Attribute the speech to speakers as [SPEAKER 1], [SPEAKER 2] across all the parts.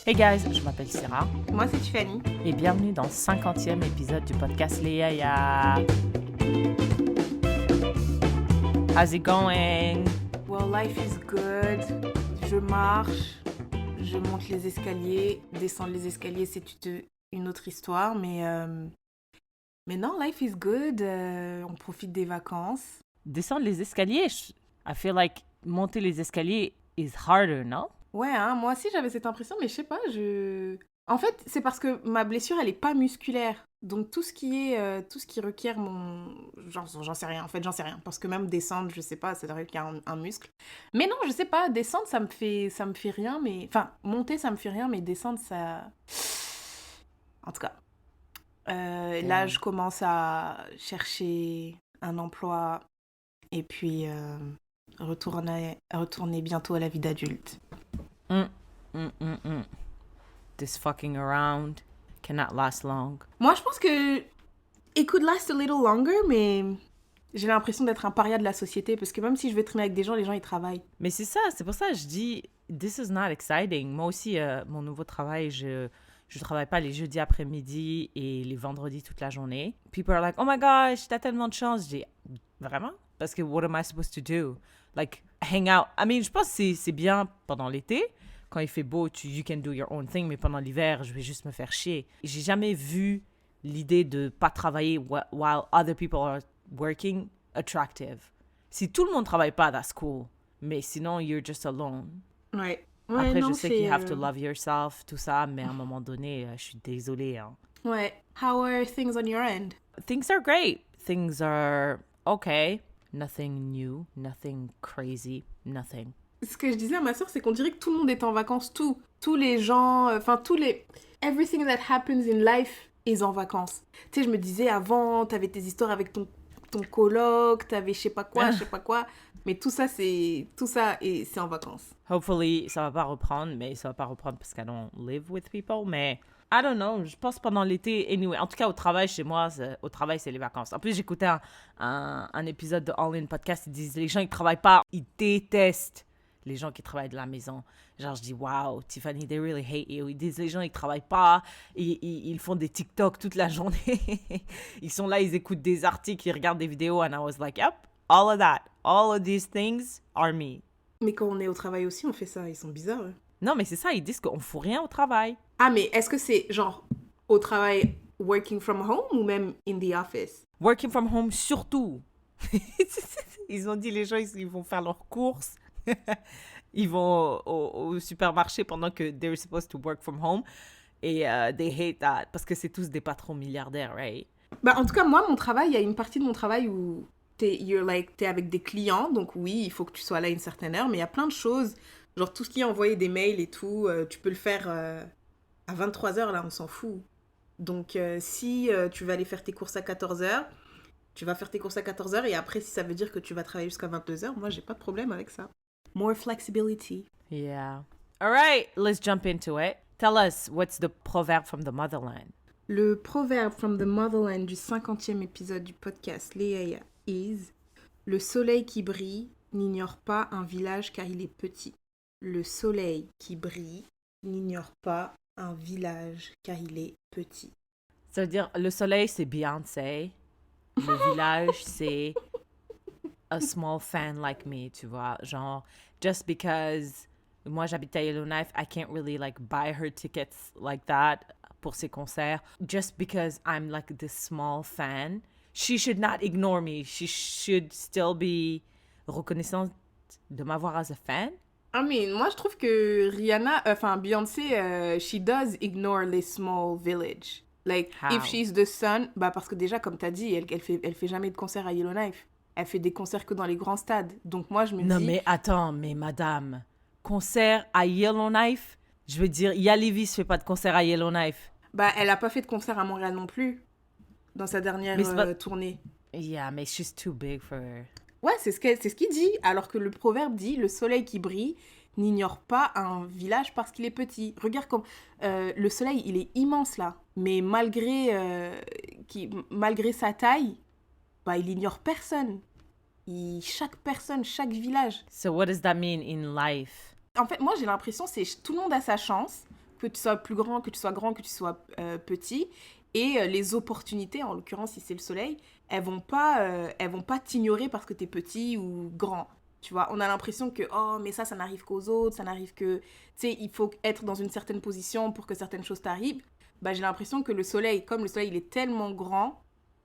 [SPEAKER 1] Hey guys, je m'appelle Sarah
[SPEAKER 2] Moi, c'est Tiffany.
[SPEAKER 1] et bienvenue dans le 50e épisode du podcast Les Yaya. How's it going?
[SPEAKER 2] Well, life is good. Je marche, je monte les escaliers. Descendre les escaliers, c'est une autre histoire. Mais non, life is good. On profite des vacances.
[SPEAKER 1] Descendre les escaliers, I feel like monter les escaliers is harder, non?
[SPEAKER 2] Ouais, hein, moi aussi, j'avais cette impression, mais je sais pas, En fait, c'est parce que ma blessure, elle est pas musculaire. Donc tout ce qui requiert mon... J'en sais rien, en fait, j'en sais rien. Parce que même descendre, je sais pas, ça doit requérir un muscle. Mais non, je sais pas, descendre, ça me fait rien, mais... Enfin, monter, ça me fait rien, mais descendre, ça... En tout cas. Là, je commence à chercher un emploi et puis retourner bientôt à la vie d'adulte.
[SPEAKER 1] This fucking around cannot last long.
[SPEAKER 2] Moi, je pense que it could last a little longer, mais j'ai l'impression d'être un paria de la société parce que même si je veux traîner avec des gens, les gens, ils travaillent.
[SPEAKER 1] Mais c'est ça, c'est pour ça que je dis this is not exciting. Moi aussi, mon nouveau travail, je travaille pas les jeudis après-midi et les vendredis toute la journée. People are like, oh my gosh, t'as tellement de chance. Je dis, vraiment? Parce que what am I supposed to do? Like, hang out. I mean, je pense que c'est bien pendant l'été. Quand il fait beau, you can do your own thing. Mais pendant l'hiver, je vais juste me faire chier. J'ai jamais vu l'idée de pas travailler while other people are working attractive. Si tout le monde travaille pas, that's cool. Mais sinon, you're just alone.
[SPEAKER 2] Ouais.
[SPEAKER 1] Après,
[SPEAKER 2] non,
[SPEAKER 1] je sais qu'il have to love yourself, tout ça, mais à un moment donné, je suis désolée. Hein.
[SPEAKER 2] Ouais. How are things on your end?
[SPEAKER 1] Things are great. Things are okay. Nothing new, nothing crazy, nothing.
[SPEAKER 2] Ce que je disais à ma soeur, c'est qu'on dirait que tout le monde est en vacances. Tous les gens, everything that happens in life is en vacances. Tu sais, je me disais avant, t'avais tes histoires avec ton coloc, t'avais je sais pas quoi. Mais tout ça, c'est en vacances.
[SPEAKER 1] Hopefully, ça va pas reprendre, mais ça va pas reprendre parce qu'I don't live with people. Mais I don't know, je pense pendant l'été, anyway. En tout cas, au travail, chez moi, au travail, c'est les vacances. En plus, j'écoutais un épisode de All In Podcast. Ils disent les gens qui travaillent pas, ils détestent les gens qui travaillent de la maison. Genre, je dis, wow, Tiffany, they really hate you. Ils disent les gens, ils travaillent pas, ils font des TikTok toute la journée. Ils sont là, ils écoutent des articles, ils regardent des vidéos. And I was like, yep, all of that, all of these things are me.
[SPEAKER 2] Mais quand on est au travail aussi, on fait ça. Ils sont bizarres, eux.
[SPEAKER 1] Non, mais c'est ça, ils disent qu'on fout rien au travail.
[SPEAKER 2] Ah, mais est-ce que c'est genre au travail working from home ou même in the office?
[SPEAKER 1] Working from home, surtout. Ils ont dit les gens, ils vont faire leurs courses. Ils vont au supermarché pendant que they're supposed to work from home. Et they hate that. Parce que c'est tous des patrons milliardaires, right?
[SPEAKER 2] Bah, en tout cas, moi, mon travail, il y a une partie de mon travail où t'es avec des clients. Donc oui, il faut que tu sois là à une certaine heure. Mais il y a plein de choses. Genre tout ce qui est envoyer des mails et tout, tu peux le faire à 23h, là, on s'en fout. Donc si tu vas aller faire tes courses à 14h, tu vas faire tes courses à 14h. Et après, si ça veut dire que tu vas travailler jusqu'à 22h, moi, j'ai pas de problème avec ça. More flexibility.
[SPEAKER 1] Yeah. All right, let's jump into it. Tell us, what's the proverb from the motherland?
[SPEAKER 2] Le proverbe from the motherland du 50e épisode du podcast Léa is « Le soleil qui brille n'ignore pas un village car il est petit. Le soleil qui brille n'ignore pas un village car il est petit. »
[SPEAKER 1] Ça veut dire, le soleil, c'est Beyoncé. Le village, c'est a small fan like me, tu vois. Genre, just because moi, j'habite à Yellowknife, I can't really, like, buy her tickets like that pour ses concerts. Just because I'm, like, this small fan. She should not ignore me. She should still be reconnaissante de m'avoir as a fan.
[SPEAKER 2] I mean, moi, je trouve que Beyoncé, she does ignore les small village. Like,
[SPEAKER 1] How?
[SPEAKER 2] if she's the sun, bah parce que déjà, comme t'as dit, elle fait jamais de concert à Yellowknife. Elle fait des concerts que dans les grands stades. Donc moi, je me
[SPEAKER 1] Non,
[SPEAKER 2] dis...
[SPEAKER 1] mais attends, mais madame, concert à Yellowknife, je veux dire, Yalivis fait pas de concert à Yellowknife.
[SPEAKER 2] Bah, elle a pas fait de concert à Montréal non plus, dans sa dernière tournée.
[SPEAKER 1] Yeah, mais she's too big for her.
[SPEAKER 2] Ouais, c'est ce qu'il dit. Alors que le proverbe dit, le soleil qui brille n'ignore pas un village parce qu'il est petit. Regarde comme le soleil, il est immense là. Mais malgré sa taille, bah, il ignore personne. Chaque personne, chaque village.
[SPEAKER 1] So what does that mean in life?
[SPEAKER 2] En fait, moi, j'ai l'impression c'est tout le monde a sa chance, que tu sois plus grand, que tu sois grand, que tu sois petit. Et les opportunités, en l'occurrence, si c'est le soleil, elles vont pas t'ignorer parce que t'es petit ou grand. Tu vois, on a l'impression que, oh, mais ça n'arrive qu'aux autres, ça n'arrive que... Tu sais, il faut être dans une certaine position pour que certaines choses t'arrivent. Bah, j'ai l'impression que le soleil, comme le soleil, il est tellement grand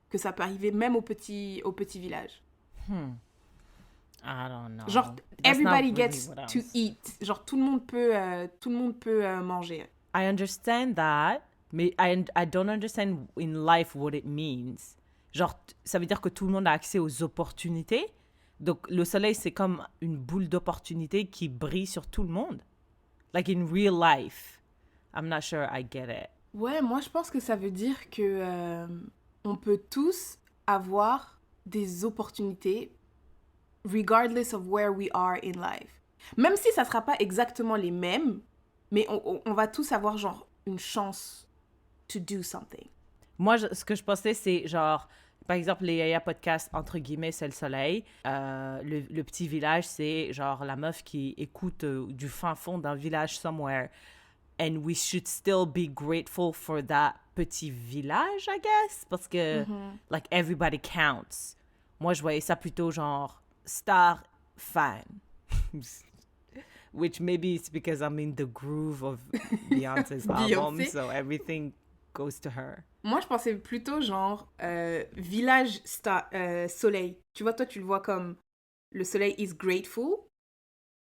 [SPEAKER 2] que ça peut arriver même au petit village.
[SPEAKER 1] I don't know.
[SPEAKER 2] Genre,
[SPEAKER 1] That's
[SPEAKER 2] everybody
[SPEAKER 1] not really
[SPEAKER 2] gets
[SPEAKER 1] what I
[SPEAKER 2] to
[SPEAKER 1] was-
[SPEAKER 2] eat. Genre, tout le monde peut manger.
[SPEAKER 1] I understand that, mais I don't understand in life what it means. Genre, ça veut dire que tout le monde a accès aux opportunités. Donc, le soleil, c'est comme une boule d'opportunités qui brille sur tout le monde. Like in real life. I'm not sure I get it.
[SPEAKER 2] Ouais, moi, je pense que ça veut dire que on peut tous avoir des opportunités regardless of where we are in life. Même si ça sera pas exactement les mêmes, mais on va tous avoir genre une chance to do something.
[SPEAKER 1] Moi, ce que je pensais, c'est genre, par exemple, les Yaya Podcasts, entre guillemets, c'est le soleil. Le petit village, c'est genre la meuf qui écoute du fin fond d'un village somewhere. And we should still be grateful for that petit village, I guess. Parce que, like, everybody counts. Moi, je voyais ça plutôt genre star fan. Which maybe it's because I'm in the groove of Beyoncé's album,
[SPEAKER 2] Beyoncé.
[SPEAKER 1] so everything goes to her.
[SPEAKER 2] Moi, je pensais plutôt genre village soleil. Tu vois, toi, tu le vois comme le soleil is grateful,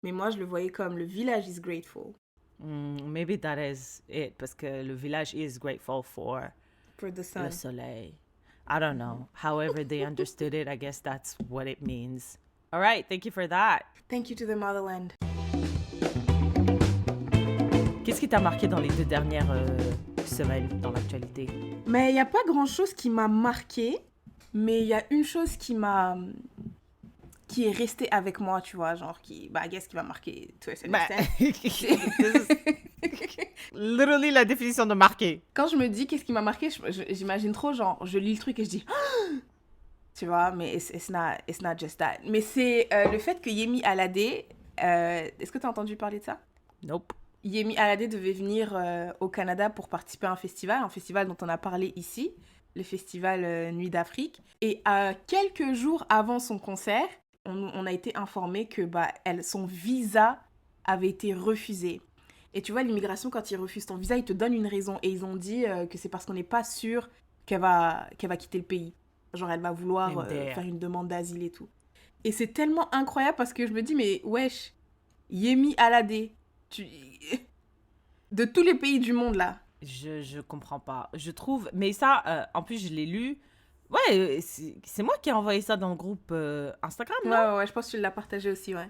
[SPEAKER 2] mais moi, je le voyais comme le village is grateful
[SPEAKER 1] Maybe that is it, parce que le village is grateful for
[SPEAKER 2] for the sun.
[SPEAKER 1] le soleil. I don't know. However they understood it, I guess that's what it means. All right, thank you for that.
[SPEAKER 2] Thank you to the motherland.
[SPEAKER 1] Qu'est-ce qui t'a marqué dans les 2 dernières semaines dans l'actualité?
[SPEAKER 2] Mais il n'y a pas grand-chose qui m'a marqué, mais il y a une chose qui est restée avec moi, tu vois, genre I guess qui m'a marqué to a certain extent.
[SPEAKER 1] Literally la définition de marqué.
[SPEAKER 2] Quand je me dis qu'est-ce qui m'a marqué, j'imagine trop, genre, je lis le truc et je dis... Tu vois, mais it's not just that. Mais c'est le fait que Yemi Alade... est-ce que tu as entendu parler de ça?
[SPEAKER 1] Nope.
[SPEAKER 2] Yemi Alade devait venir au Canada pour participer à un festival dont on a parlé ici, le festival Nuit d'Afrique. Et quelques jours avant son concert, on a été informé que son visa avait été refusé. Et tu vois, l'immigration, quand ils refusent ton visa, ils te donnent une raison. Et ils ont dit que c'est parce qu'on n'est pas sûr qu'elle va quitter le pays. Genre, elle va vouloir faire une demande d'asile et tout. Et c'est tellement incroyable parce que je me dis, mais wesh, Yemi Alade, de tous les pays du monde, là.
[SPEAKER 1] Je comprends pas. Je trouve... Mais ça, en plus, je l'ai lu. Ouais, c'est moi qui ai envoyé ça dans le groupe Instagram, non?
[SPEAKER 2] Ouais, je pense que tu l'as partagé aussi, ouais.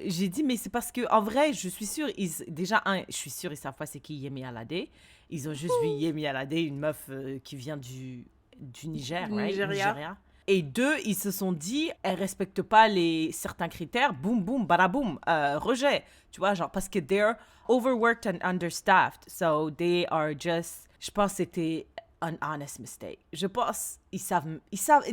[SPEAKER 1] J'ai dit, mais c'est parce que en vrai, je suis sûre, je suis sûre, ils savent pas c'est qui Yemi Alade. Ils ont juste vu Yemi Alade, une meuf qui vient du Niger,
[SPEAKER 2] Du
[SPEAKER 1] right?
[SPEAKER 2] Nigeria.
[SPEAKER 1] Et 2, ils se sont dit, elle respecte pas certains critères, boum, boum, badaboum, rejet. Tu vois, genre, parce que they're overworked and understaffed. So they are just, je pense que c'était an honest mistake. Je pense, ils savent,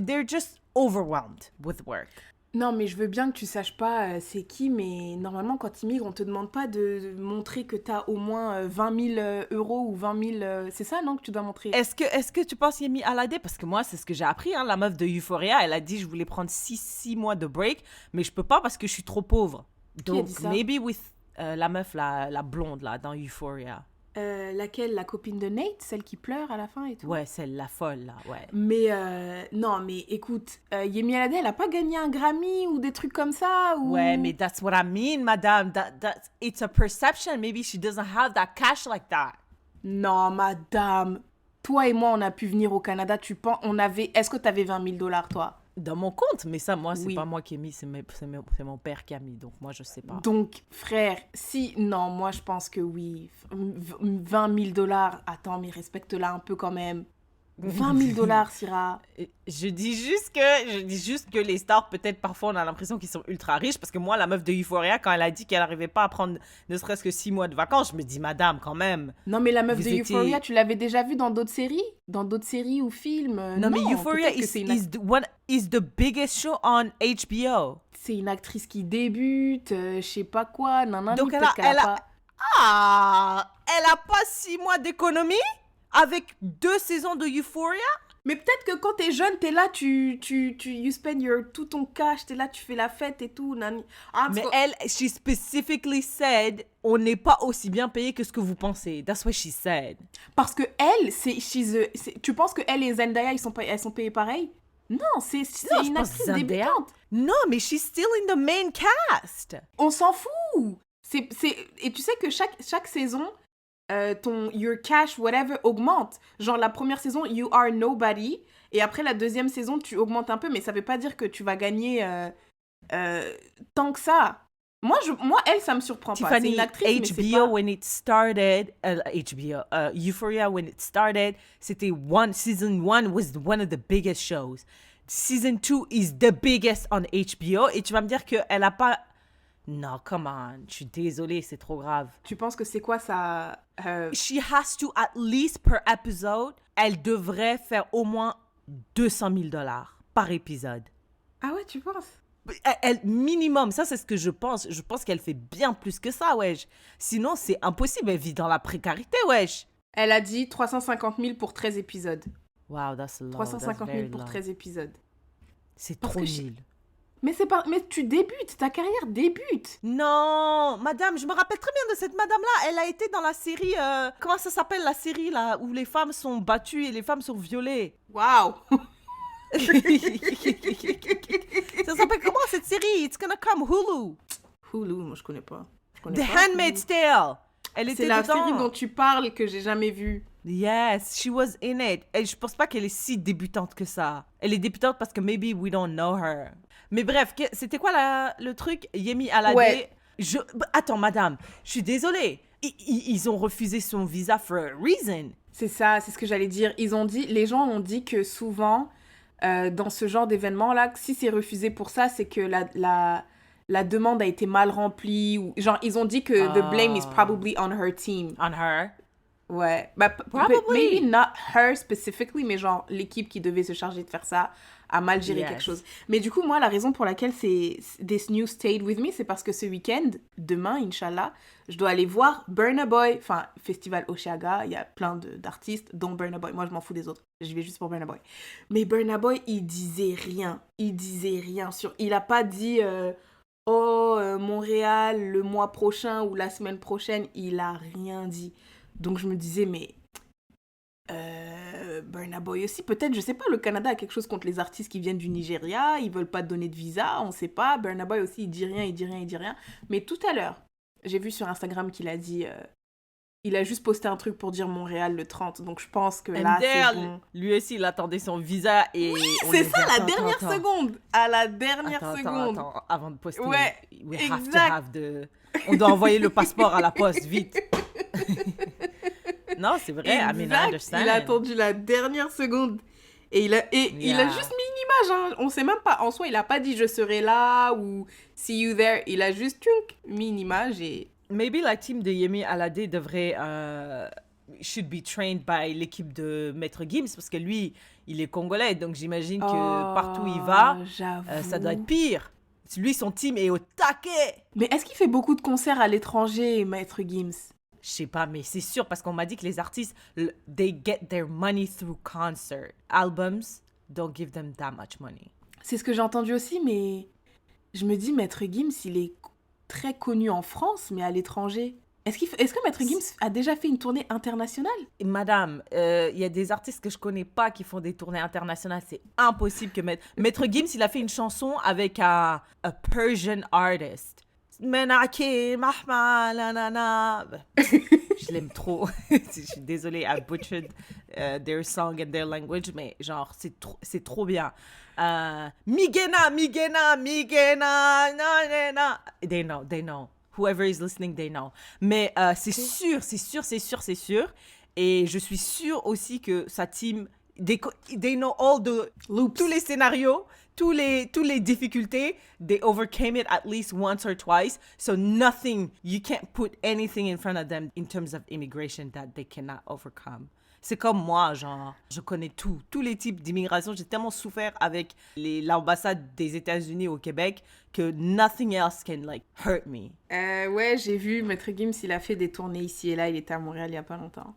[SPEAKER 1] they're just overwhelmed with work.
[SPEAKER 2] Non, mais je veux bien que tu saches pas c'est qui, mais normalement, quand tu immigres, on te demande pas de montrer que t'as au moins 20 000 euros ou 20 000... c'est ça, non, que tu dois montrer?
[SPEAKER 1] Est-ce que tu penses Yemi Alade? Parce que moi, c'est ce que j'ai appris, hein, la meuf de Euphoria, elle a dit je voulais prendre 6 mois de break, mais je peux pas parce que je suis trop pauvre.
[SPEAKER 2] Qui a
[SPEAKER 1] Donc,
[SPEAKER 2] dit ça?
[SPEAKER 1] maybe with la meuf, la blonde, là, dans Euphoria.
[SPEAKER 2] Laquelle? La copine de Nate? Celle qui pleure à la fin et tout?
[SPEAKER 1] Ouais, c'est la folle, là, ouais.
[SPEAKER 2] Mais non, mais écoute, Yemi Alade, elle a pas gagné un Grammy ou des trucs comme ça ou...
[SPEAKER 1] Ouais, mais that's what I mean, madame. It's a perception. Maybe she doesn't have that cash like that.
[SPEAKER 2] Non, madame, toi et moi, on a pu venir au Canada, est-ce que t'avais 20 000 $, toi?
[SPEAKER 1] Dans mon compte, mais ça, moi, c'est
[SPEAKER 2] Oui.
[SPEAKER 1] pas moi qui ai mis, c'est mon père qui a mis, donc moi, je sais pas.
[SPEAKER 2] Donc, frère, non, moi, je pense que oui. 20 000 $, attends, mais respecte-la un peu quand même. 20 000 $, Syrah.
[SPEAKER 1] Je dis juste que les stars, peut-être parfois, on a l'impression qu'ils sont ultra riches. Parce que moi, la meuf de Euphoria, quand elle a dit qu'elle n'arrivait pas à prendre ne serait-ce que 6 mois de vacances, je me dis, madame, quand même.
[SPEAKER 2] Non, mais la meuf
[SPEAKER 1] Vous
[SPEAKER 2] de
[SPEAKER 1] étiez-
[SPEAKER 2] Euphoria, tu l'avais déjà vue dans d'autres séries? Dans d'autres séries ou films?
[SPEAKER 1] Non, mais Euphoria
[SPEAKER 2] peut-être que
[SPEAKER 1] is the biggest show on HBO.
[SPEAKER 2] c'est une actrice qui débute, je sais pas quoi, nanana,
[SPEAKER 1] Donc,
[SPEAKER 2] peut-être qu'elle a pas...
[SPEAKER 1] elle a pas 6 mois d'économie avec 2 saisons de Euphoria?
[SPEAKER 2] Mais peut-être que quand t'es jeune, t'es là, you spend tout ton cash, t'es là, tu fais la fête et tout. Nani. Ah,
[SPEAKER 1] Mais elle, she specifically said, on n'est pas aussi bien payé que ce que vous pensez. That's what she said.
[SPEAKER 2] Parce que elle, tu penses que elle et Zendaya, elles sont payées pareil? Non, c'est
[SPEAKER 1] Non, je
[SPEAKER 2] une
[SPEAKER 1] pense
[SPEAKER 2] actrice
[SPEAKER 1] Zendaya.
[SPEAKER 2] débutante.
[SPEAKER 1] Non, mais she's still in the main cast.
[SPEAKER 2] On s'en fout. Et tu sais que chaque saison, ton your cash, whatever, augmente. Genre, la première saison, you are nobody. Et après, la deuxième saison, tu augmentes un peu, mais ça veut pas dire que tu vas gagner tant que ça. Moi, elle, ça me surprend pas. C'est
[SPEAKER 1] Tiffany,
[SPEAKER 2] une actrice, mais c'est
[SPEAKER 1] HBO,
[SPEAKER 2] pas...
[SPEAKER 1] when it started, Euphoria, when it started, c'était season 1 was one of the biggest shows. Season 2 is the biggest on HBO. Et tu vas me dire qu'elle a pas... Non, come on. Je suis désolée, c'est trop grave.
[SPEAKER 2] Tu penses que c'est quoi ça
[SPEAKER 1] She has to, at least per episode, elle devrait faire au moins $200,000 par épisode.
[SPEAKER 2] Ah ouais, tu penses?
[SPEAKER 1] Minimum, ça c'est ce que je pense. Je pense qu'elle fait bien plus que ça, wesh. Sinon, c'est impossible. Elle vit dans la précarité, wesh.
[SPEAKER 2] Elle a dit 350 000 pour 13 épisodes.
[SPEAKER 1] Wow, that's low.
[SPEAKER 2] 350 000 pour 13 épisodes.
[SPEAKER 1] C'est
[SPEAKER 2] Parce
[SPEAKER 1] trop
[SPEAKER 2] que
[SPEAKER 1] nul.
[SPEAKER 2] Mais tu débutes, ta carrière débute.
[SPEAKER 1] Non, madame, je me rappelle très bien de cette madame-là. Elle a été dans la série, comment ça s'appelle la série là, où les femmes sont battues et les femmes sont violées.
[SPEAKER 2] Waouh.
[SPEAKER 1] Ça s'appelle comment cette série? It's gonna come Hulu.
[SPEAKER 2] Hulu, moi je connais pas.
[SPEAKER 1] The Handmaid's Tale. Elle était
[SPEAKER 2] C'est la
[SPEAKER 1] dedans.
[SPEAKER 2] série dont tu parles que j'ai jamais vue.
[SPEAKER 1] Yes, she was in it. Et je pense pas qu'elle est si débutante que ça. Elle est débutante parce que maybe we don't know her. Mais bref, c'était quoi le truc? Yemi Alade.
[SPEAKER 2] Ouais.
[SPEAKER 1] Attends, madame, je suis désolée. Ils ont refusé son visa for a reason.
[SPEAKER 2] C'est ça, c'est ce que j'allais dire. Les gens ont dit que souvent, dans ce genre d'événement-là, si c'est refusé pour ça, c'est que la demande a été mal remplie. Ou, genre, ils ont dit que the blame is probably on her team.
[SPEAKER 1] On her?
[SPEAKER 2] Ouais. Bah,
[SPEAKER 1] Probably.
[SPEAKER 2] Maybe not her specifically, mais genre, l'équipe qui devait se charger de faire ça a mal géré quelque chose. Mais du coup, moi, la raison pour laquelle This News Stayed With Me, c'est parce que ce week-end, demain, Inch'Allah, je dois aller voir Burna Boy, enfin, Festival Oshiaga, il y a plein d'artistes, dont Burna Boy. Moi, je m'en fous des autres. Je vais juste pour Burna Boy. Mais Burna Boy, il disait rien. Il a pas dit... Montréal le mois prochain ou la semaine prochaine, il a rien dit. Donc je me disais, mais Burna Boy aussi, peut-être, je sais pas, le Canada a quelque chose contre les artistes qui viennent du Nigeria, ils veulent pas te donner de visa, on sait pas. Burna Boy aussi, il dit rien. Mais tout à l'heure, j'ai vu sur Instagram qu'il a dit... il a juste posté un truc pour dire Montréal le 30, donc je pense que là, c'est bon.
[SPEAKER 1] Lui aussi, il attendait son visa et...
[SPEAKER 2] Oui, c'est ça, la dernière seconde. À la dernière seconde.
[SPEAKER 1] Attends, avant de poster.
[SPEAKER 2] Ouais,
[SPEAKER 1] we have to have on doit envoyer le passeport à la poste, vite. Non, c'est vrai, I mean, I understand.
[SPEAKER 2] Il a attendu la dernière seconde. Et il a juste mis une image, hein. On sait même pas, en soi, il a pas dit je serai là ou see you there. Il a juste mis une image et...
[SPEAKER 1] Maybe la team de Yemi Alade devrait should be trained by l'équipe de Maître Gims parce que lui, il est congolais, donc j'imagine que partout où il va, ça doit être pire. Lui, son team est au taquet.
[SPEAKER 2] Mais est-ce qu'il fait beaucoup de concerts à l'étranger, Maître Gims?
[SPEAKER 1] Je sais pas, mais c'est sûr parce qu'on m'a dit que les artistes, they get their money through concert. Albums don't give them that much money.
[SPEAKER 2] C'est ce que j'ai entendu aussi, mais je me dis, Maître Gims, il est très connu en France, mais à l'étranger. Est-ce que Maître Gims a déjà fait une tournée internationale?
[SPEAKER 1] Madame, il y a des artistes que je connais pas qui font des tournées internationales. C'est impossible que Maître Gims, il a fait une chanson avec a Persian artist. Menaki, Mahma, nanana. Je l'aime trop. Je suis désolée, I butchered their song and their language, mais genre, c'est trop bien. Migena, na. They know. Whoever is listening, they know. Mais c'est sûr. Et je suis sûre aussi que sa team, they know all the loops, tous les scénarios, tous les difficultés. They overcame it at least once or twice. So you can't put anything in front of them in terms of immigration that they cannot overcome. C'est comme moi, genre, je connais tous les types d'immigration. J'ai tellement souffert avec l'ambassade des États-Unis au Québec que nothing else can, like, hurt me.
[SPEAKER 2] Ouais, j'ai vu Maître Gims, il a fait des tournées ici et là, il était à Montréal il y a pas longtemps.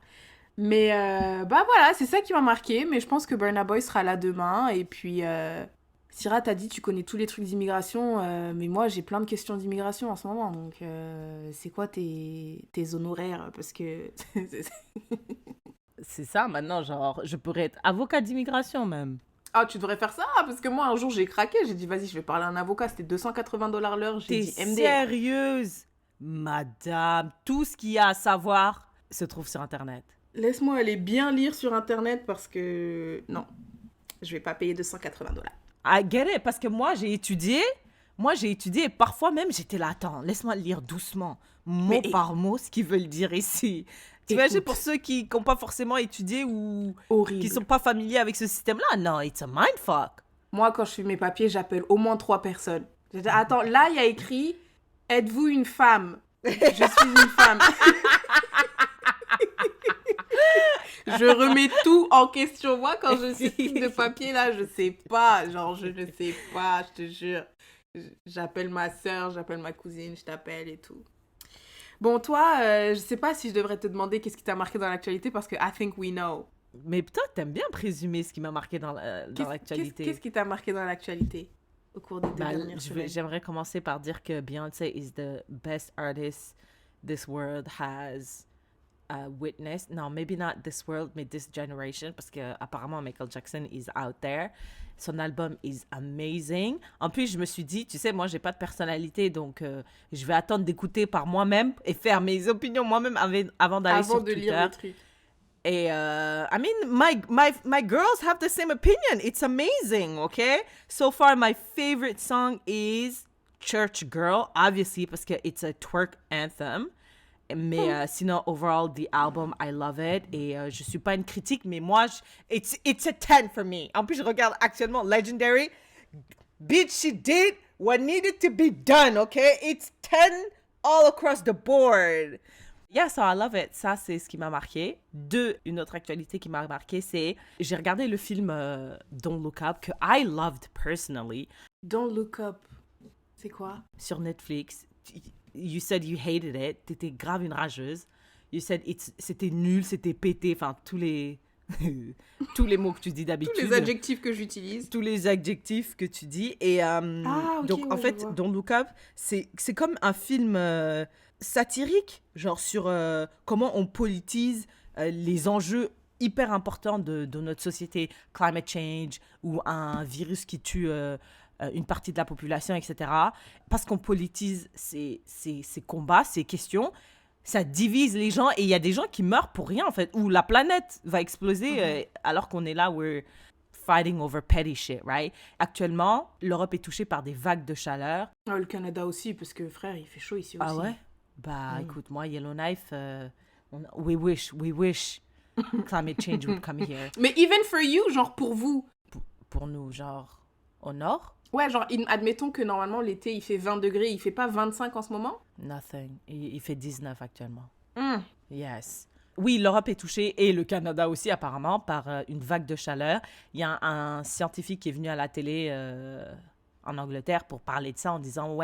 [SPEAKER 2] Mais bah voilà, c'est ça qui m'a marqué. Mais je pense que Burna Boy sera là demain. Et puis, Syrah, t'as dit, tu connais tous les trucs d'immigration. Mais moi, j'ai plein de questions d'immigration en ce moment. Donc, c'est quoi tes honoraires? Parce que...
[SPEAKER 1] C'est ça, maintenant, genre, je pourrais être avocat d'immigration même.
[SPEAKER 2] Ah, tu devrais faire ça? Parce que moi, un jour, j'ai craqué. J'ai dit, vas-y, je vais parler à un avocat. C'était $280 l'heure. J'ai
[SPEAKER 1] T'es
[SPEAKER 2] dit MDR.
[SPEAKER 1] sérieuse? Madame, tout ce qu'il y a à savoir se trouve sur Internet.
[SPEAKER 2] Laisse-moi aller bien lire sur Internet parce que... Non, je vais pas payer $280.
[SPEAKER 1] I get it, parce que moi, j'ai étudié et parfois même, j'étais là, attends, laisse-moi lire doucement, mot
[SPEAKER 2] Mais-
[SPEAKER 1] par mot, ce qu'ils veulent dire ici. Tu
[SPEAKER 2] Écoute.
[SPEAKER 1] imagines pour ceux qui n'ont pas forcément étudié ou
[SPEAKER 2] Horrible.
[SPEAKER 1] qui sont pas familiers avec ce système-là? Non, it's a mindfuck.
[SPEAKER 2] Moi, quand je fais mes papiers, j'appelle au moins 3 personnes. Je dis, attends, là, il y a écrit « Êtes-vous une femme ?» Je suis une femme. Je remets tout en question. Moi, quand je signe de papier, là, je sais pas. Genre, je ne sais pas, je te jure. J'appelle ma soeur, j'appelle ma cousine, je t'appelle et tout. Bon, toi, je sais pas si je devrais te demander qu'est-ce qui t'a marqué dans l'actualité parce que I think we know.
[SPEAKER 1] Mais toi, t'aimes bien présumer ce qui m'a marqué dans l'actualité.
[SPEAKER 2] Qu'est-ce qui t'a marqué dans l'actualité au cours des deux
[SPEAKER 1] Bah,
[SPEAKER 2] dernières semaines?
[SPEAKER 1] j'aimerais commencer par dire que Beyoncé is the best artist this world has witnessed. No, maybe not this world, mais this generation, parce que apparemment Michael Jackson is out there. Son album is amazing. En plus, je me suis dit, tu sais, moi, j'ai pas de personnalité, donc je vais attendre d'écouter par moi-même et faire mes opinions moi-même avant d'aller sur
[SPEAKER 2] de
[SPEAKER 1] Twitter.
[SPEAKER 2] lire le truc.
[SPEAKER 1] Et I mean, my girls have the same opinion. It's amazing, okay? So far, my favorite song is Church Girl, obviously, parce que it's a twerk anthem. Mais sinon, overall, the album, I love it. Et je suis pas une critique, mais moi, it's a 10 for me. En plus, je regarde actuellement Legendary. Bitch, she did what needed to be done, okay? It's 10 all across the board. Yeah, so I love it. Ça, c'est ce qui m'a marqué. Une autre actualité qui m'a marqué, c'est... J'ai regardé le film Don't Look Up, que I loved personally,
[SPEAKER 2] Don't Look Up. C'est quoi?
[SPEAKER 1] sur Netflix. You said you hated it. T'étais grave une rageuse. You said c'était nul, c'était pété. Enfin, tous les mots que tu dis d'habitude.
[SPEAKER 2] Tous les adjectifs que j'utilise.
[SPEAKER 1] Tous les adjectifs que tu dis. Et
[SPEAKER 2] ok,
[SPEAKER 1] donc,
[SPEAKER 2] ouais,
[SPEAKER 1] en
[SPEAKER 2] je
[SPEAKER 1] fait,
[SPEAKER 2] vois.
[SPEAKER 1] Don't Look Up, c'est comme un film satirique, genre sur comment on politise les enjeux hyper importants de notre société. Climate change ou un virus qui tue une partie de la population, etc. Parce qu'on politise ces combats, ces questions, ça divise les gens et il y a des gens qui meurent pour rien, en fait, ou la planète va exploser alors qu'on est là, we're fighting over petty shit, right? Actuellement, l'Europe est touchée par des vagues de chaleur.
[SPEAKER 2] Ah, le Canada aussi, parce que frère, il fait chaud ici aussi.
[SPEAKER 1] Ah ouais? Bah, écoute, moi, Yellowknife, we wish climate change would come here.
[SPEAKER 2] Mais even for you, genre pour vous.
[SPEAKER 1] Pour nous, genre, au nord,
[SPEAKER 2] Ouais, genre, admettons que normalement l'été il fait 20 degrés, il fait pas 25 en ce moment?
[SPEAKER 1] nothing. Il fait 19 actuellement.
[SPEAKER 2] Hmm.
[SPEAKER 1] Yes. Oui, l'Europe est touchée et le Canada aussi apparemment par une vague de chaleur. Il y a un scientifique qui est venu à la télé en Angleterre pour parler de ça en disant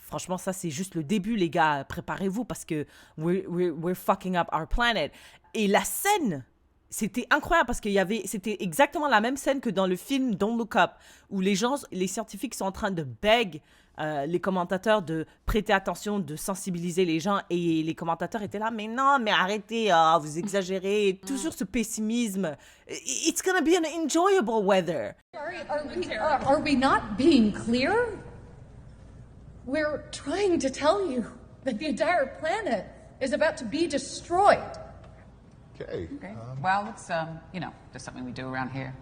[SPEAKER 1] franchement ça c'est juste le début les gars, préparez-vous parce que we're fucking up our planet. Et la scène, c'était incroyable parce c'était exactement la même scène que dans le film Don't Look Up où les scientifiques sont en train de beg les commentateurs de prêter attention, de sensibiliser les gens et les commentateurs étaient là, mais non, mais arrêtez, vous exagérez, toujours ce pessimisme. It's gonna be an enjoyable weather.
[SPEAKER 3] Are we not being clear? We're trying to tell you that the entire planet is about to be destroyed.
[SPEAKER 4] Okay.
[SPEAKER 5] Okay. Well, it's, just something we do around here.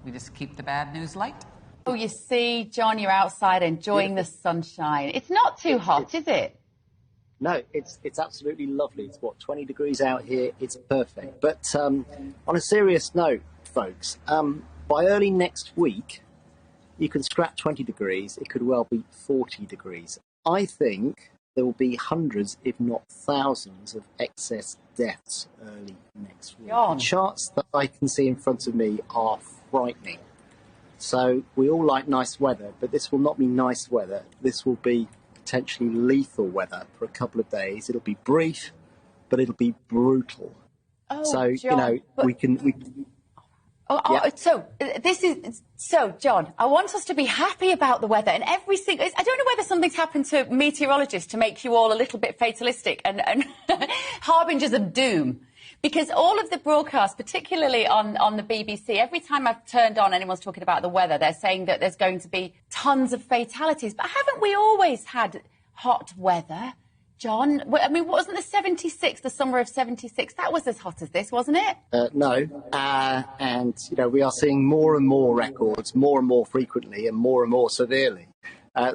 [SPEAKER 5] We just keep the bad news light.
[SPEAKER 6] Oh, you see, John, you're outside enjoying the sunshine. It's not too hot, is it?
[SPEAKER 7] No, it's absolutely lovely. It's 20 degrees out here. It's perfect. But on a serious note, folks, by early next week, you can scrap 20 degrees. It could well be 40 degrees. I think there will be hundreds, if not thousands, of excess deaths early next week.
[SPEAKER 6] John.
[SPEAKER 7] The charts that I can see in front of me are frightening. So we all like nice weather, but this will not be nice weather. This will be potentially lethal weather for a couple of days. It'll be brief, but it'll be brutal.
[SPEAKER 6] Oh,
[SPEAKER 7] So,
[SPEAKER 6] John,
[SPEAKER 7] we can Yeah.
[SPEAKER 6] So, John, I want us to be happy about the weather and every single. I don't know whether something's happened to meteorologists to make you all a little bit fatalistic and harbingers of doom. Because all of the broadcasts, particularly on the BBC, every time I've turned on anyone's talking about the weather, they're saying that there's going to be tons of fatalities. But haven't we always had hot weather, John? I mean, wasn't the summer of 76, that was as hot as this, wasn't it?
[SPEAKER 7] No, and we are seeing more and more records, more and more frequently, and more severely.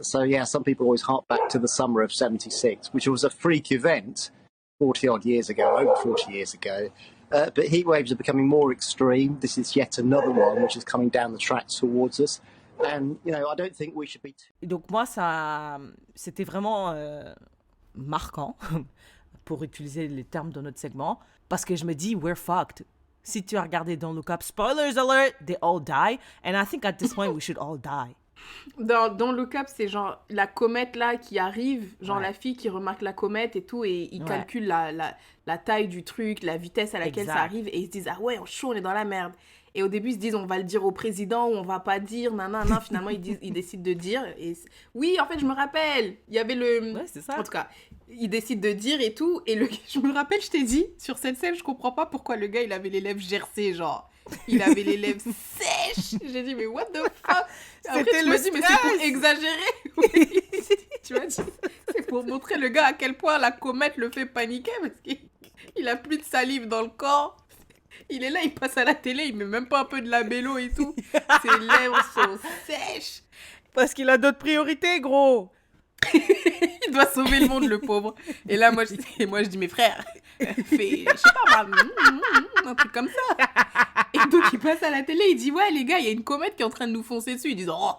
[SPEAKER 7] So yeah, some people always hark back to the summer of '76, which was a freak event 40 odd years ago, over 40 years ago. But heat waves are becoming more extreme. This is yet another one which is coming down the tracks towards us. And I don't think we should be.
[SPEAKER 1] Donc moi, c'était vraiment marquant, pour utiliser les termes de notre segment, parce que je me dis, we're fucked. Si tu as regardé Don't Look Up, spoilers alert, they all die. And I think at this point, we should all die.
[SPEAKER 2] Dans Look Up, c'est genre la comète là qui arrive, genre
[SPEAKER 1] Ouais.
[SPEAKER 2] la fille qui remarque la comète et tout, et ils
[SPEAKER 1] Ouais.
[SPEAKER 2] calculent la taille du truc, la vitesse à laquelle ça
[SPEAKER 1] Exact.
[SPEAKER 2] arrive, et ils se disent ah ouais, chaud, on est dans la merde. Et au début, ils se disent on va le dire au président ou on va pas dire, nanana. Finalement, ils décident de dire. Oui, en fait, je me rappelle, il y avait le.
[SPEAKER 1] Ouais, c'est ça.
[SPEAKER 2] En tout cas, ils décident de dire et tout. Et je me rappelle, je t'ai dit, sur cette scène, je comprends pas pourquoi le gars il avait les lèvres gercées, genre. Il avait les lèvres sèches. J'ai dit, mais what the fuck? Après,
[SPEAKER 1] C'était
[SPEAKER 2] tu
[SPEAKER 1] le
[SPEAKER 2] m'as dit, mais c'est pour
[SPEAKER 1] stress.
[SPEAKER 2] exagérer. Oui. Tu m'as dit, c'est pour montrer le gars à quel point la comète le fait paniquer parce qu'il a plus de salive dans le corps. Il est là, il passe à la télé, il met même pas un peu de labello et tout. Ses lèvres sont sèches.
[SPEAKER 1] Parce qu'il a d'autres priorités, gros.
[SPEAKER 2] Il doit sauver le monde, le pauvre. Et là, moi, je dis, mes frères, fais, je sais pas, un truc comme ça. Et donc, il passe à la télé, il dit, ouais, les gars, il y a une comète qui est en train de nous foncer dessus. Ils disent, oh,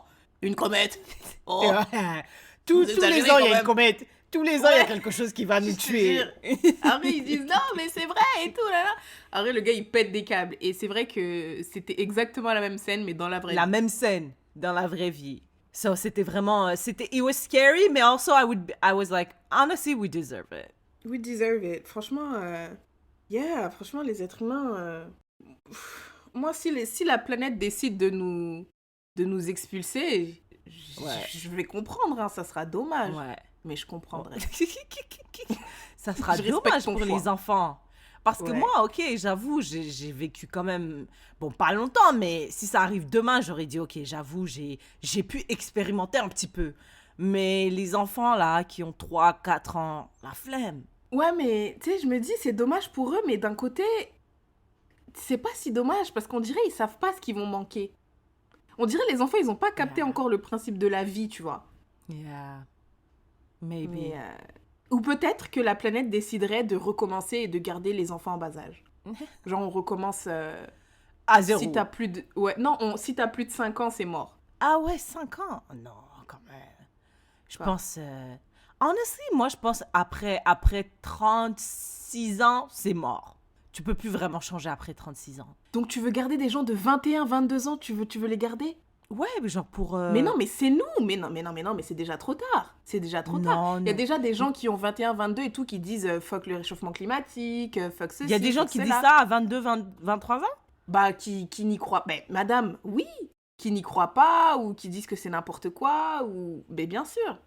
[SPEAKER 2] une comète. Oh,
[SPEAKER 1] Tous
[SPEAKER 2] Vous
[SPEAKER 1] les
[SPEAKER 2] exagérez
[SPEAKER 1] ans, il
[SPEAKER 2] quand
[SPEAKER 1] y a
[SPEAKER 2] même.
[SPEAKER 1] une comète. Tous les ans, il y a
[SPEAKER 2] Ouais.
[SPEAKER 1] quelque chose qui va nous
[SPEAKER 2] je te
[SPEAKER 1] tuer.
[SPEAKER 2] jure. Après, ils disent, non, mais c'est vrai et tout, là, là. Après, le gars, il pète des câbles. Et c'est vrai que c'était exactement la même scène, mais dans la vraie
[SPEAKER 1] La
[SPEAKER 2] vie.
[SPEAKER 1] même scène dans la vraie vie. So, c'était vraiment... it was scary, mais also I was like, honestly, we deserve it.
[SPEAKER 2] We deserve it. Franchement, yeah, franchement, les êtres humains... Moi, si la planète décide de nous expulser,
[SPEAKER 1] Ouais.
[SPEAKER 2] je vais comprendre, hein, ça sera dommage.
[SPEAKER 1] Ouais.
[SPEAKER 2] Mais je comprendrai.
[SPEAKER 1] Ça sera
[SPEAKER 2] Je respecte
[SPEAKER 1] dommage
[SPEAKER 2] ton
[SPEAKER 1] pour
[SPEAKER 2] choix.
[SPEAKER 1] les enfants. Parce que
[SPEAKER 2] Ouais.
[SPEAKER 1] moi, ok, j'avoue, j'ai vécu quand même, bon, pas longtemps, mais si ça arrive demain, j'aurais dit, ok, j'avoue, j'ai pu expérimenter un petit peu. Mais les enfants, là, qui ont 3, 4 ans, la flemme.
[SPEAKER 2] Ouais, mais tu sais, je me dis, c'est dommage pour eux, mais d'un côté, c'est pas si dommage, parce qu'on dirait ils savent pas ce qu'ils vont manquer. On dirait les enfants, ils ont pas capté
[SPEAKER 1] Yeah.
[SPEAKER 2] encore le principe de la vie, tu vois.
[SPEAKER 1] Yeah. Maybe.
[SPEAKER 2] Mais, ou peut-être que la planète déciderait de recommencer et de garder les enfants en bas âge. Genre, on recommence...
[SPEAKER 1] À zéro.
[SPEAKER 2] si t'as plus de... Ouais, non, si t'as plus de 5 ans, c'est mort.
[SPEAKER 1] Ah ouais, 5 ans? Non, quand même. Je
[SPEAKER 2] Quoi?
[SPEAKER 1] pense... Honestly, moi, je pense après 36 ans, c'est mort. Tu peux plus vraiment changer après 36 ans.
[SPEAKER 2] Donc tu veux garder des gens de 21, 22 ans, tu veux les garder?
[SPEAKER 1] Ouais, mais genre pour...
[SPEAKER 2] Mais non, mais c'est nous. Mais non, mais c'est déjà trop tard. C'est déjà trop tard.
[SPEAKER 1] Non,
[SPEAKER 2] Il y a
[SPEAKER 1] non.
[SPEAKER 2] déjà des gens qui ont 21, 22 et tout qui disent fuck le réchauffement climatique, fuck ceci,
[SPEAKER 1] Il y a des gens
[SPEAKER 2] fuck
[SPEAKER 1] qui
[SPEAKER 2] cela.
[SPEAKER 1] disent ça à 22, 23 ans?
[SPEAKER 2] Bah, qui n'y croient... Mais madame, oui. Qui n'y croient pas ou qui disent que c'est n'importe quoi ou... Mais bien sûr.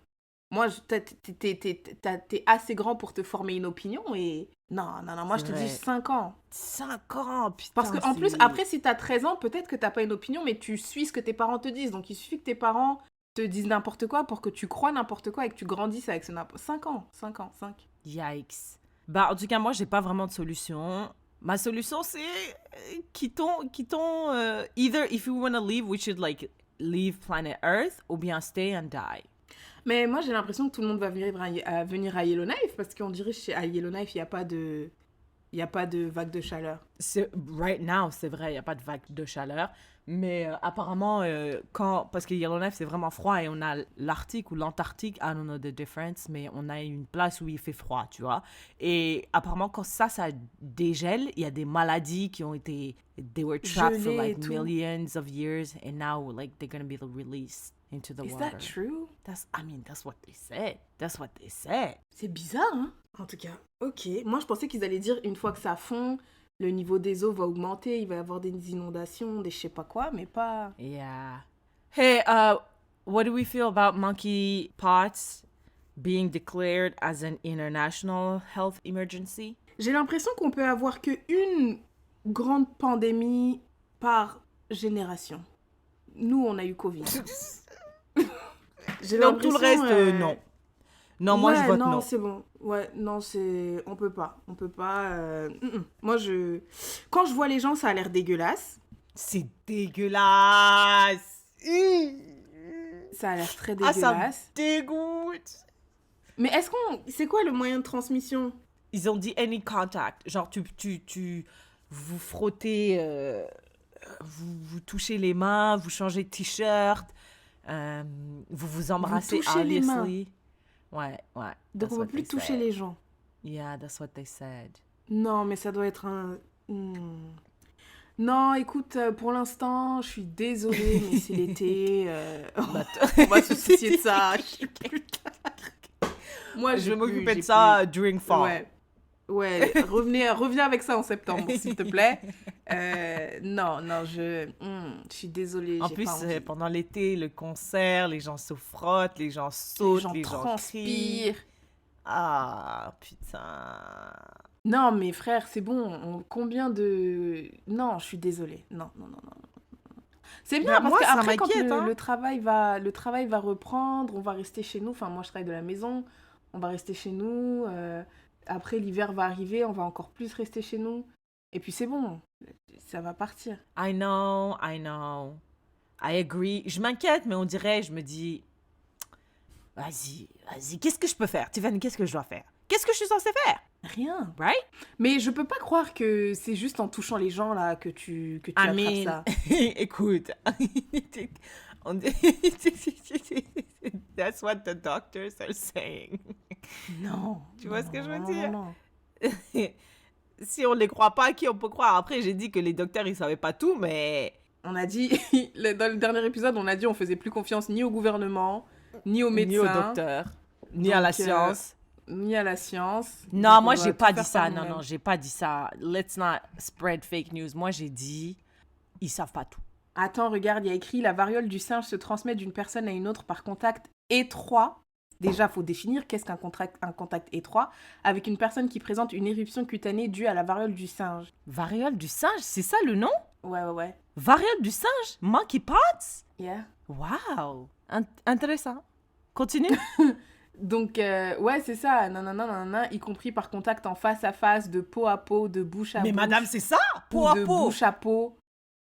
[SPEAKER 2] Moi, t'es assez grand pour te former une opinion et... Non, moi je
[SPEAKER 1] C'est
[SPEAKER 2] te
[SPEAKER 1] vrai.
[SPEAKER 2] dis 5 ans.
[SPEAKER 1] 5 ans, putain.
[SPEAKER 2] Parce qu'en plus, après, si t'as 13 ans, peut-être que t'as pas une opinion, mais tu suis ce que tes parents te disent. Donc, il suffit que tes parents te disent n'importe quoi pour que tu crois n'importe quoi et que tu grandisses avec ce n'importe... 5 ans.
[SPEAKER 1] Yikes. Bah, en tout cas, moi, j'ai pas vraiment de solution. Ma solution, c'est... quittons... either, if we want to leave, we should, like, leave planet Earth, ou bien stay and die.
[SPEAKER 2] Mais moi, j'ai l'impression que tout le monde va venir à Yellowknife parce qu'on dirait à Yellowknife, il n'y a pas de... Il n'y a pas de vague de chaleur.
[SPEAKER 1] Right now, c'est vrai, il n'y a pas de vague de chaleur. Mais apparemment, parce que Yellowknife, c'est vraiment froid et on a l'Arctique ou l'Antarctique, I don't know the difference, mais on a une place où il fait froid, tu vois. Et apparemment, quand ça dégèle, il y a des maladies qui ont été... They were trapped for
[SPEAKER 2] Gelées et
[SPEAKER 1] like
[SPEAKER 2] tout.
[SPEAKER 1] millions of years and now like they're going to be released into the
[SPEAKER 2] Is
[SPEAKER 1] water.
[SPEAKER 2] that true?
[SPEAKER 1] That's what they said. That's what they said.
[SPEAKER 2] C'est bizarre, hein? En tout cas, ok. Moi, je pensais qu'ils allaient dire une fois que ça fond, le niveau des eaux va augmenter, il va y avoir des inondations, des je sais pas quoi, mais pas...
[SPEAKER 1] Yeah. Hey, what do we feel about monkeypox being declared as an international health emergency?
[SPEAKER 2] J'ai l'impression qu'on peut avoir que une grande pandémie par génération. Nous, on a eu Covid. J'ai
[SPEAKER 1] Donc tout le reste, non. Non, moi je vote
[SPEAKER 2] non.
[SPEAKER 1] non.
[SPEAKER 2] C'est bon. Ouais, non, on peut pas. Moi, quand je vois les gens, ça a l'air dégueulasse.
[SPEAKER 1] C'est dégueulasse.
[SPEAKER 2] Ça a l'air très
[SPEAKER 1] Ah, ça me
[SPEAKER 2] dégueulasse.
[SPEAKER 1] dégoûte.
[SPEAKER 2] Mais c'est quoi le moyen de transmission?
[SPEAKER 1] Ils ont dit any contact. Genre, vous frottez, vous touchez les mains, vous changez de t-shirt, vous vous embrassez,
[SPEAKER 2] touchez les mains.
[SPEAKER 1] obviously. Ouais.
[SPEAKER 2] Donc,
[SPEAKER 1] that's
[SPEAKER 2] on
[SPEAKER 1] what
[SPEAKER 2] peut plus
[SPEAKER 1] they
[SPEAKER 2] toucher
[SPEAKER 1] said.
[SPEAKER 2] les gens.
[SPEAKER 1] Yeah, that's what they said.
[SPEAKER 2] Non, mais ça doit être un... Non, écoute, pour l'instant, je suis désolée, mais c'est l'été. On va se soucier de ça plus tard. Moi,
[SPEAKER 1] Je vais m'occuper de
[SPEAKER 2] j'ai
[SPEAKER 1] ça during fall.
[SPEAKER 2] Ouais, reviens avec ça en septembre, s'il te plaît. Non, je suis désolée.
[SPEAKER 1] En
[SPEAKER 2] j'ai
[SPEAKER 1] plus,
[SPEAKER 2] pas envie.
[SPEAKER 1] pendant l'été, le concert, les gens se frottent, les gens sautent, les gens crient.
[SPEAKER 2] transpirent.
[SPEAKER 1] Ah, putain.
[SPEAKER 2] Non, mais frère, c'est bon. Combien de... Non, je suis désolée. Non. C'est bien,
[SPEAKER 1] Ben,
[SPEAKER 2] parce
[SPEAKER 1] moi, ça
[SPEAKER 2] qu'après, quand
[SPEAKER 1] m'inquiète, hein.
[SPEAKER 2] le travail va reprendre, on va rester chez nous. Enfin, moi, je travaille de la maison. On va rester chez nous. Après, l'hiver va arriver. On va encore plus rester chez nous. Et puis, c'est bon. Ça va partir.
[SPEAKER 1] I know. I agree. Je m'inquiète, mais je me dis, vas-y, qu'est-ce que je peux faire? Tiffany, qu'est-ce que je dois faire? Qu'est-ce que je suis censée faire?
[SPEAKER 2] Rien.
[SPEAKER 1] Right?
[SPEAKER 2] Mais je peux pas croire que c'est juste en touchant les gens, là, que tu attrapes ça.
[SPEAKER 1] Écoute, on dit- that's what the doctors are saying.
[SPEAKER 2] Non.
[SPEAKER 1] Tu vois ce que je veux
[SPEAKER 2] Non,
[SPEAKER 1] dire?
[SPEAKER 2] non.
[SPEAKER 1] Si on les croit pas, qui on peut croire? Après, j'ai dit que les docteurs, ils savaient pas tout, mais...
[SPEAKER 2] On a dit, dans le dernier épisode, on a dit on faisait plus confiance ni au gouvernement, ni aux médecins,
[SPEAKER 1] Ni aux docteurs, ni à la
[SPEAKER 2] Donc,
[SPEAKER 1] science.
[SPEAKER 2] ni à la science.
[SPEAKER 1] Non,
[SPEAKER 2] Donc,
[SPEAKER 1] moi,
[SPEAKER 2] on doit
[SPEAKER 1] j'ai
[SPEAKER 2] tout
[SPEAKER 1] pas
[SPEAKER 2] faire
[SPEAKER 1] dit ça.
[SPEAKER 2] par
[SPEAKER 1] Non,
[SPEAKER 2] nous-mêmes.
[SPEAKER 1] j'ai pas dit ça. Let's not spread fake news. Moi, j'ai dit, ils savent pas tout.
[SPEAKER 2] Attends, regarde, il y a écrit la variole du singe se transmet d'une personne à une autre par contact étroit. Déjà, faut définir qu'est-ce qu'un contact étroit avec une personne qui présente une éruption cutanée due à la variole du singe.
[SPEAKER 1] Variole du singe, c'est ça le nom?
[SPEAKER 2] Ouais.
[SPEAKER 1] Variole du singe? Monkeypox?
[SPEAKER 2] Yeah.
[SPEAKER 1] Wow! Intéressant. Continue.
[SPEAKER 2] Donc, ouais, c'est ça, nanana, y compris par contact en face à face, de peau à peau, de bouche à
[SPEAKER 1] Mais
[SPEAKER 2] bouche.
[SPEAKER 1] madame, c'est ça? Peau
[SPEAKER 2] ou
[SPEAKER 1] à
[SPEAKER 2] de
[SPEAKER 1] peau.
[SPEAKER 2] bouche à peau,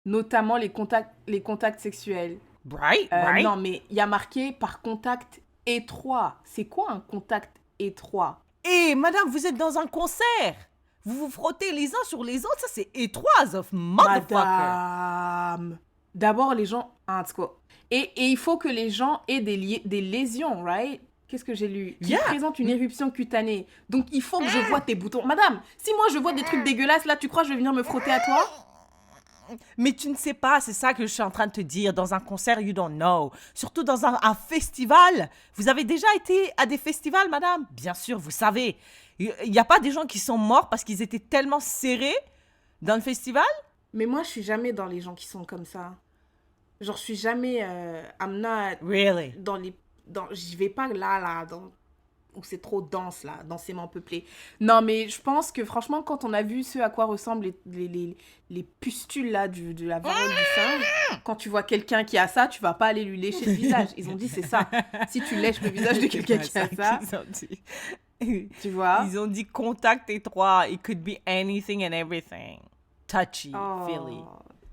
[SPEAKER 2] notamment les contacts sexuels.
[SPEAKER 1] Right, right.
[SPEAKER 2] Non, mais il y a marqué par contact étroit. C'est quoi un contact étroit?
[SPEAKER 1] Et madame, vous êtes dans un concert. Vous vous frottez les uns sur les autres. Ça, c'est étroit, as of motherfucker.
[SPEAKER 2] Madame. D'abord, les gens... En tout cas. Et il faut que les gens aient des lésions, right? Qu'est-ce que j'ai lu? Qui
[SPEAKER 1] Yeah.
[SPEAKER 2] présentent une éruption cutanée. Donc, il faut que je vois tes boutons. Madame, si moi, je vois des trucs dégueulasses, là, tu crois que je vais venir me frotter à toi?
[SPEAKER 1] Mais tu ne sais pas, c'est ça que je suis en train de te dire. Dans un concert, you don't know. Surtout dans un festival. Vous avez déjà été à des festivals, madame? Bien sûr, vous savez. Il n'y a pas des gens qui sont morts parce qu'ils étaient tellement serrés dans le festival?
[SPEAKER 2] Mais moi, je suis jamais dans les gens qui sont comme ça. Genre, je suis jamais... I'm not
[SPEAKER 1] Really?
[SPEAKER 2] j'y vais pas là, où c'est trop dense, là, densément peuplé. Non, mais je pense que, franchement, quand on a vu ce à quoi ressemblent les pustules, là, de la variole du singe, quand tu vois quelqu'un qui a ça, tu vas pas aller lui lécher le visage. Ils ont dit, c'est ça. Si tu lèches le visage de quelqu'un qui a ça,
[SPEAKER 1] Ils ont dit.
[SPEAKER 2] tu vois.
[SPEAKER 1] Ils ont dit contact étroit. It could be anything and everything. Touchy, feely.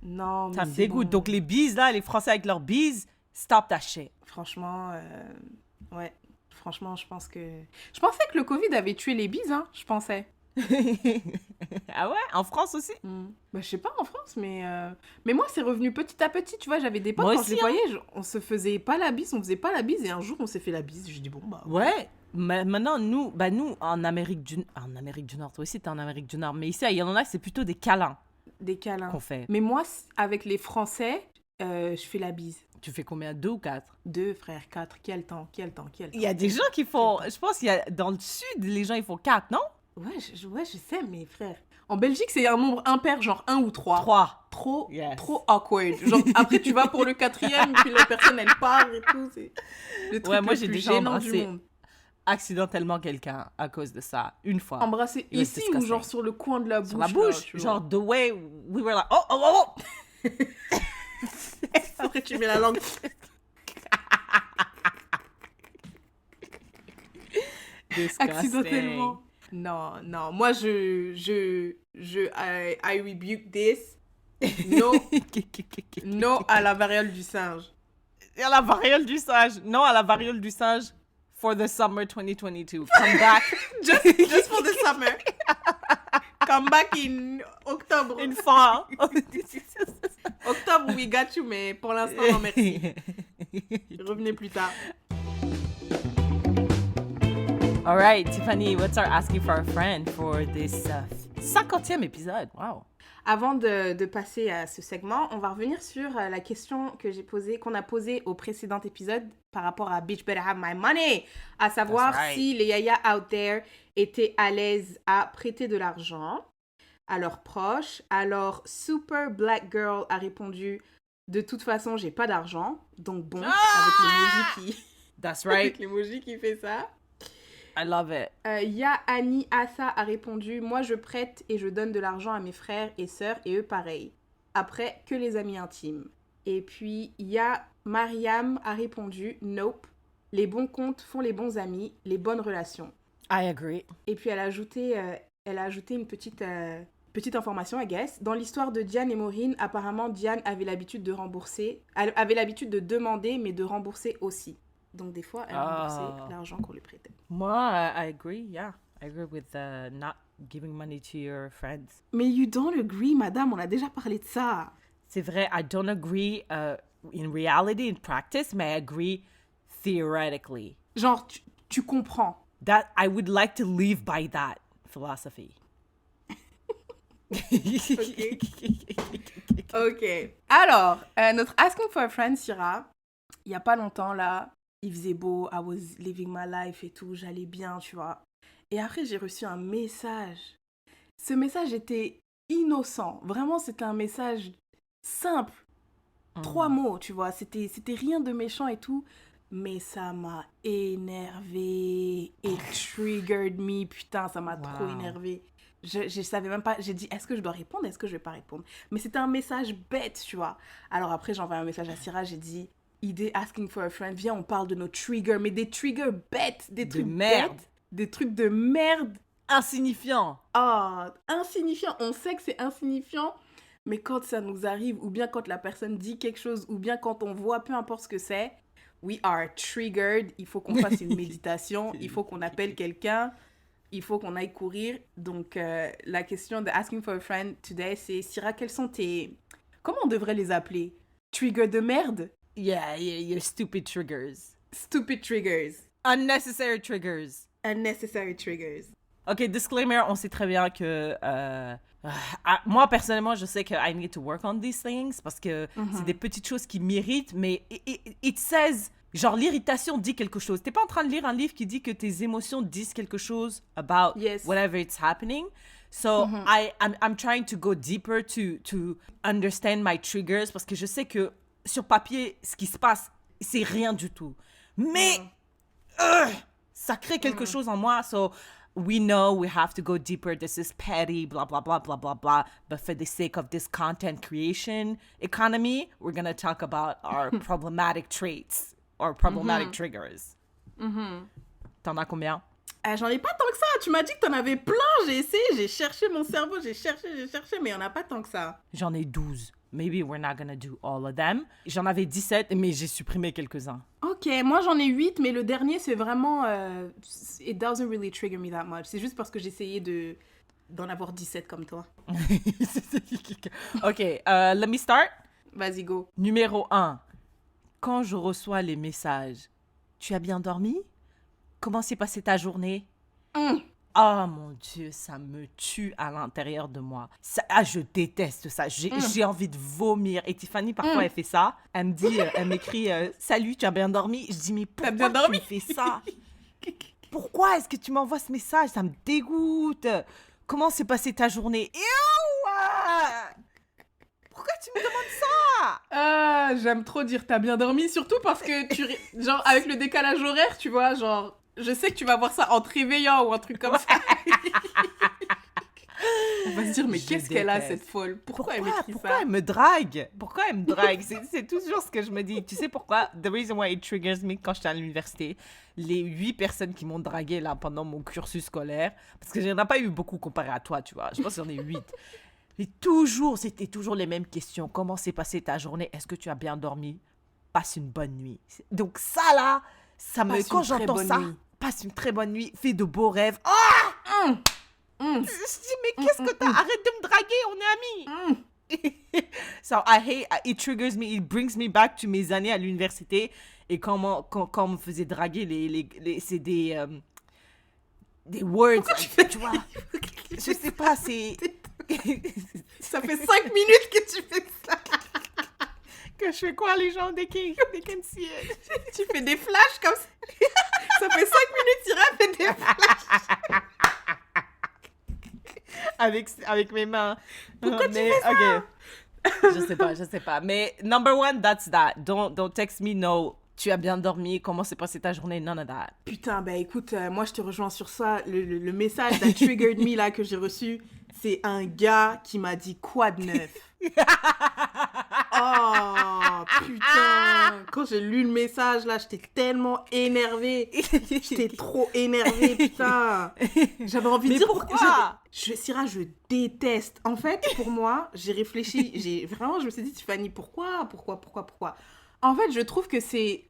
[SPEAKER 2] Non, mais
[SPEAKER 1] Ça me
[SPEAKER 2] c'est
[SPEAKER 1] dégoûte.
[SPEAKER 2] bon.
[SPEAKER 1] Donc les bises, là, les Français avec leurs bises, stop that shit.
[SPEAKER 2] Franchement, ouais. Franchement, je pense que... Je pensais que le Covid avait tué les bises, hein. Je pensais.
[SPEAKER 1] Ah ouais? En France aussi?
[SPEAKER 2] Bah, je sais pas en France, mais moi, c'est revenu petit à petit. Tu vois, j'avais des potes,
[SPEAKER 1] Moi
[SPEAKER 2] quand
[SPEAKER 1] aussi,
[SPEAKER 2] je les voyais, on se faisait pas la bise, on faisait pas la bise, et un jour, on s'est fait la bise. J'ai dit, bon, bah.
[SPEAKER 1] Ouais. Mais maintenant, nous, en Amérique du Nord, toi aussi, t'es en Amérique du Nord. Mais ici, il y en a, c'est plutôt des câlins
[SPEAKER 2] Des câlins.
[SPEAKER 1] qu'on fait.
[SPEAKER 2] Mais moi, avec les Français, je fais la bise.
[SPEAKER 1] Tu fais combien? 2 ou 4?
[SPEAKER 2] 2, frère, 4. Quel temps.
[SPEAKER 1] Il y a des gens qui font... Je pense qu'il y a... Dans le sud, les gens, ils font 4, non?
[SPEAKER 2] Ouais, je sais, mais frère. En Belgique, c'est un nombre impair, genre 1 ou 3.
[SPEAKER 1] 3.
[SPEAKER 2] Trop,
[SPEAKER 1] Yes.
[SPEAKER 2] trop awkward. Genre, après, tu vas pour le 4e, et puis la personne, elle part et tout. C'est le truc
[SPEAKER 1] Moi,
[SPEAKER 2] le
[SPEAKER 1] j'ai
[SPEAKER 2] plus
[SPEAKER 1] déjà
[SPEAKER 2] gênant du
[SPEAKER 1] embrassé
[SPEAKER 2] monde.
[SPEAKER 1] accidentellement quelqu'un à cause de ça, une fois.
[SPEAKER 2] Embrasser
[SPEAKER 1] It was
[SPEAKER 2] ici ou
[SPEAKER 1] disgusting.
[SPEAKER 2] genre sur le coin de la bouche?
[SPEAKER 1] Sur la
[SPEAKER 2] là,
[SPEAKER 1] bouche.
[SPEAKER 2] tu vois.
[SPEAKER 1] Genre, the way we were like, oh.
[SPEAKER 2] Après, tu mets la langue.
[SPEAKER 1] Disgusting.
[SPEAKER 2] Accidentellement. Non. Moi, I rebuke this. No à la variole du singe.
[SPEAKER 1] Et à la variole du singe. Non à la variole du singe for the summer 2022. Come back.
[SPEAKER 2] Just for the summer. Come back in octobre.
[SPEAKER 1] Une fois.
[SPEAKER 2] Octobre, we got you, mais pour l'instant, non, merci. Revenez plus tard.
[SPEAKER 1] All right, Tiffany, what's our asking for a friend for this 50e épisode? Wow.
[SPEAKER 2] Avant de passer à ce segment, on va revenir sur la question qu'on a posée au précédent épisode par rapport à Bitch Better Have My Money, à savoir
[SPEAKER 1] That's right.
[SPEAKER 2] si les yaya out there étaient à l'aise à prêter de l'argent à leurs proches. Alors, Super Black Girl a répondu « De toute façon, j'ai pas d'argent. » Donc bon,
[SPEAKER 1] That's
[SPEAKER 2] avec
[SPEAKER 1] right.
[SPEAKER 2] l'emoji qui fait ça.
[SPEAKER 1] I love it.
[SPEAKER 2] Annie Assa a répondu « Moi, je prête et je donne de l'argent à mes frères et sœurs et eux pareil. Après, que les amis intimes. » Et puis, Mariam a répondu « Nope. Les bons comptes font les bons amis, les bonnes relations. »
[SPEAKER 1] I agree.
[SPEAKER 2] Et puis, elle a ajouté une petite information, I guess. Dans l'histoire de Diane et Maureen, apparemment, Diane avait l'habitude de rembourser. Elle avait l'habitude de demander, mais de rembourser aussi. Donc, des fois, elle remboursait l'argent qu'on lui prêtait.
[SPEAKER 1] Moi, I agree, yeah. I agree with not giving money to your friends.
[SPEAKER 2] Mais you don't agree, madame, on a déjà parlé de ça.
[SPEAKER 1] C'est vrai, I don't agree in reality, in practice, mais I agree theoretically.
[SPEAKER 2] Genre, tu comprends.
[SPEAKER 1] That I would like to live by that philosophy.
[SPEAKER 2] Ok. Alors, notre Asking for a Friend, Syrah, il n'y a pas longtemps, là, il faisait beau, I was living my life et tout, j'allais bien, tu vois. Et après, j'ai reçu un message. Ce message était innocent. Vraiment, c'était un message simple. 3 mots, tu vois. C'était rien de méchant et tout. Mais ça m'a énervé. It triggered me. Putain, ça m'a trop énervé. Je savais même pas. J'ai dit, est-ce que je dois répondre? Est-ce que je vais pas répondre? Mais c'était un message bête, tu vois. Alors après, j'ai envoyé un message à Syrah. J'ai dit, idée asking for a friend. Viens, on parle de nos triggers. Mais des triggers bêtes. Des trucs
[SPEAKER 1] merde.
[SPEAKER 2] bêtes. Des trucs de merde.
[SPEAKER 1] Insignifiant.
[SPEAKER 2] Ah, insignifiant. On sait que c'est insignifiant. Mais quand ça nous arrive, ou bien quand la personne dit quelque chose, ou bien quand on voit, peu importe ce que c'est, we are triggered. Il faut qu'on fasse une méditation. Il faut qu'on appelle quelqu'un. Il faut qu'on aille courir. Donc, la question de Asking for a Friend today, c'est Syrah, quels sont tes... Comment on devrait les appeler? Triggers de merde?
[SPEAKER 1] Yeah, your stupid triggers.
[SPEAKER 2] Stupid triggers.
[SPEAKER 1] Unnecessary triggers.
[SPEAKER 2] Unnecessary triggers.
[SPEAKER 1] Ok, disclaimer, on sait très bien que... moi, personnellement, je sais que I need to work on these things parce que c'est des petites choses qui m'irritent, mais it says... Genre, l'irritation dit quelque chose. T'es pas en train de lire un livre qui dit que tes émotions disent quelque chose about whatever it's happening. So, I'm trying to go deeper to understand my triggers parce que je sais que sur papier, ce qui se passe, c'est rien du tout. Mais ça crée quelque chose en moi. So, we know we have to go deeper. This is petty, blah, blah, blah, blah, blah, blah. But for the sake of this content creation economy, we're going to talk about our problematic traits or problematic triggers. T'en as combien?
[SPEAKER 2] J'en ai pas tant que ça. Tu m'as dit que t'en avais plein. J'ai essayé, j'ai cherché mon cerveau, j'ai cherché, mais il y en a pas tant que ça.
[SPEAKER 1] J'en ai 12. Maybe we're not gonna do all of them. J'en avais 17, mais j'ai supprimé quelques-uns.
[SPEAKER 2] Ok, moi j'en ai 8, mais le dernier, c'est vraiment... it doesn't really trigger me that much. C'est juste parce que j'essayais de d'en avoir 17 comme toi.
[SPEAKER 1] OK, let me start.
[SPEAKER 2] Vas-y, go.
[SPEAKER 1] Numéro 1. Quand je reçois les messages, tu as bien dormi? Comment s'est passée ta journée? Oh mon Dieu, ça me tue à l'intérieur de moi. Je déteste ça. J'ai envie de vomir. Et Tiffany, parfois, elle fait ça. Elle me dit, elle m'écrit Salut, tu as bien dormi? Je dis Mais pourquoi
[SPEAKER 2] bien dormi?
[SPEAKER 1] tu me fais ça? Pourquoi est-ce que tu m'envoies ce message? Ça me dégoûte. Comment s'est passée ta journée? Pourquoi tu me demandes ça?
[SPEAKER 2] Ah, j'aime trop dire t'as bien dormi, surtout parce que genre avec le décalage horaire, tu vois, genre je sais que tu vas voir ça en te réveillant ou un truc comme ça. On va se dire mais
[SPEAKER 1] Je
[SPEAKER 2] qu'est-ce qu'elle a
[SPEAKER 1] déteste.
[SPEAKER 2] cette folle? Pourquoi elle m'écrit
[SPEAKER 1] Pourquoi
[SPEAKER 2] ça?
[SPEAKER 1] elle me drague? Pourquoi elle me drague? C'est toujours ce que je me dis. Tu sais pourquoi? The reason why it triggers me quand j'étais à l'université, les 8 personnes qui m'ont dragué là pendant mon cursus scolaire, parce que j'en ai pas eu beaucoup comparé à toi, tu vois. Je pense qu'il y en a 8. Mais c'était toujours les mêmes questions. Comment s'est passée ta journée? Est-ce que tu as bien dormi? Passe une bonne nuit. Donc ça là, quand j'entends ça, passe une très bonne nuit, fais de beaux rêves. Je dis, mais qu'est-ce que t'as? Arrête de me draguer, on est amis. So it triggers me, it brings me back to mes années à l'université. Et quand on me faisait draguer, c'est des words, tu vois. Je sais pas, c'est...
[SPEAKER 2] Ça fait 5 minutes que tu fais ça.
[SPEAKER 1] Que je fais quoi, les gens, they can see it.
[SPEAKER 2] Tu fais des flashs comme ça. Ça fait 5 minutes, Ira fait des flashs.
[SPEAKER 1] Avec mes mains.
[SPEAKER 2] Pourquoi tu fais ça?
[SPEAKER 1] Ok. Je sais pas. Mais number one, that's that. Don't text me, no. Tu as bien dormi, comment s'est passée ta journée, none of that.
[SPEAKER 2] Putain, bah écoute, moi je te rejoins sur ça. Le message that triggered me là que j'ai reçu, c'est un gars qui m'a dit quoi de neuf? Oh putain! Quand j'ai lu le message là, j'étais tellement énervée. J'étais trop énervée, putain. J'avais envie de dire
[SPEAKER 1] pourquoi?
[SPEAKER 2] Syrah, je déteste. En fait, pour moi, j'ai réfléchi, je me suis dit Tiffany, pourquoi? En fait, je trouve que c'est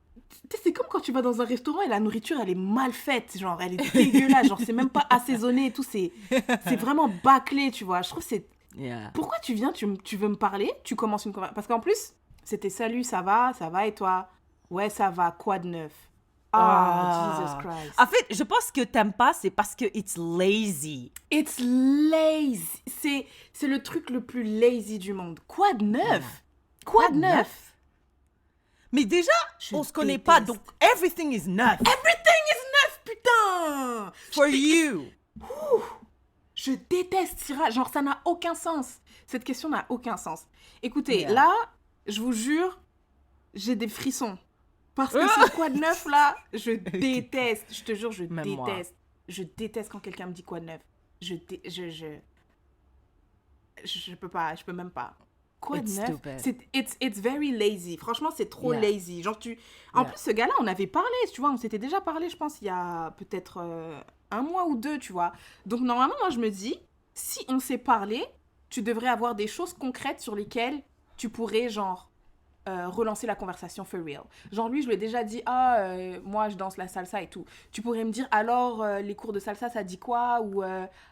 [SPEAKER 2] comme quand tu vas dans un restaurant et la nourriture, elle est mal faite, genre, elle est dégueulasse, genre, c'est même pas assaisonné et tout, c'est vraiment bâclé, tu vois. Je trouve que c'est...
[SPEAKER 1] Yeah.
[SPEAKER 2] Pourquoi tu viens, tu veux me parler, tu commences une conversation. Parce qu'en plus, c'était salut, ça va et toi? Ouais, ça va, quoi de neuf? Jesus Christ.
[SPEAKER 1] En fait, je pense que t'aimes pas, c'est parce que it's lazy.
[SPEAKER 2] It's lazy. C'est le truc le plus lazy du monde. Quoi de neuf? Quoi de neuf?
[SPEAKER 1] Mais déjà, on se connaît pas, donc everything is neuf.
[SPEAKER 2] Everything is neuf, putain!
[SPEAKER 1] For you.
[SPEAKER 2] Je déteste Syrah. Genre, ça n'a aucun sens. Cette question n'a aucun sens. Écoutez,
[SPEAKER 1] Yeah.
[SPEAKER 2] là, je vous jure, j'ai des frissons. Parce que c'est quoi de neuf, là? Je déteste. Je te jure, je
[SPEAKER 1] Même
[SPEAKER 2] déteste.
[SPEAKER 1] moi.
[SPEAKER 2] Je déteste quand quelqu'un me dit quoi de neuf. Je peux pas, je peux même pas. Quoi de
[SPEAKER 1] It's
[SPEAKER 2] neuf?
[SPEAKER 1] stupid.
[SPEAKER 2] It's very lazy. Franchement, c'est trop
[SPEAKER 1] Yeah.
[SPEAKER 2] lazy. Genre, En
[SPEAKER 1] Yeah.
[SPEAKER 2] plus, ce gars-là, on avait parlé, tu vois. On s'était déjà parlé, je pense, il y a peut-être 1 mois ou 2, tu vois. Donc, normalement, moi, je me dis, si on s'est parlé, tu devrais avoir des choses concrètes sur lesquelles tu pourrais, genre, relancer la conversation for real. Genre, lui, je lui ai déjà dit, moi, je danse la salsa et tout. Tu pourrais me dire, alors, les cours de salsa, ça dit quoi? Ou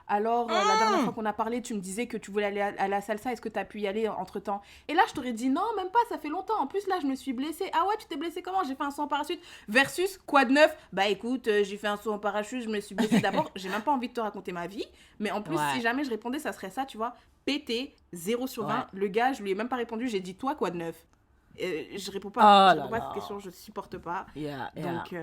[SPEAKER 2] alors, la dernière fois qu'on a parlé, tu me disais que tu voulais aller à la salsa, est-ce que tu as pu y aller entre-temps? Et là, je t'aurais dit, non, même pas, ça fait longtemps. En plus, là, je me suis blessée. Ah ouais, tu t'es blessée comment? J'ai fait un saut en parachute. Versus, quoi de neuf? Bah écoute, j'ai fait un saut en parachute, je me suis blessée d'abord. J'ai même pas envie de te raconter ma vie. Mais en plus,
[SPEAKER 1] Ouais.
[SPEAKER 2] si jamais je répondais, ça serait ça, tu vois. PT, 0 sur 20.
[SPEAKER 1] Ouais.
[SPEAKER 2] Le gars, je lui ai même pas répondu, j'ai dit, toi, quoi de neuf? Je réponds pas,
[SPEAKER 1] Oh
[SPEAKER 2] je
[SPEAKER 1] là
[SPEAKER 2] réponds pas à
[SPEAKER 1] là.
[SPEAKER 2] cette question, je supporte pas.
[SPEAKER 1] Yeah.
[SPEAKER 2] Donc,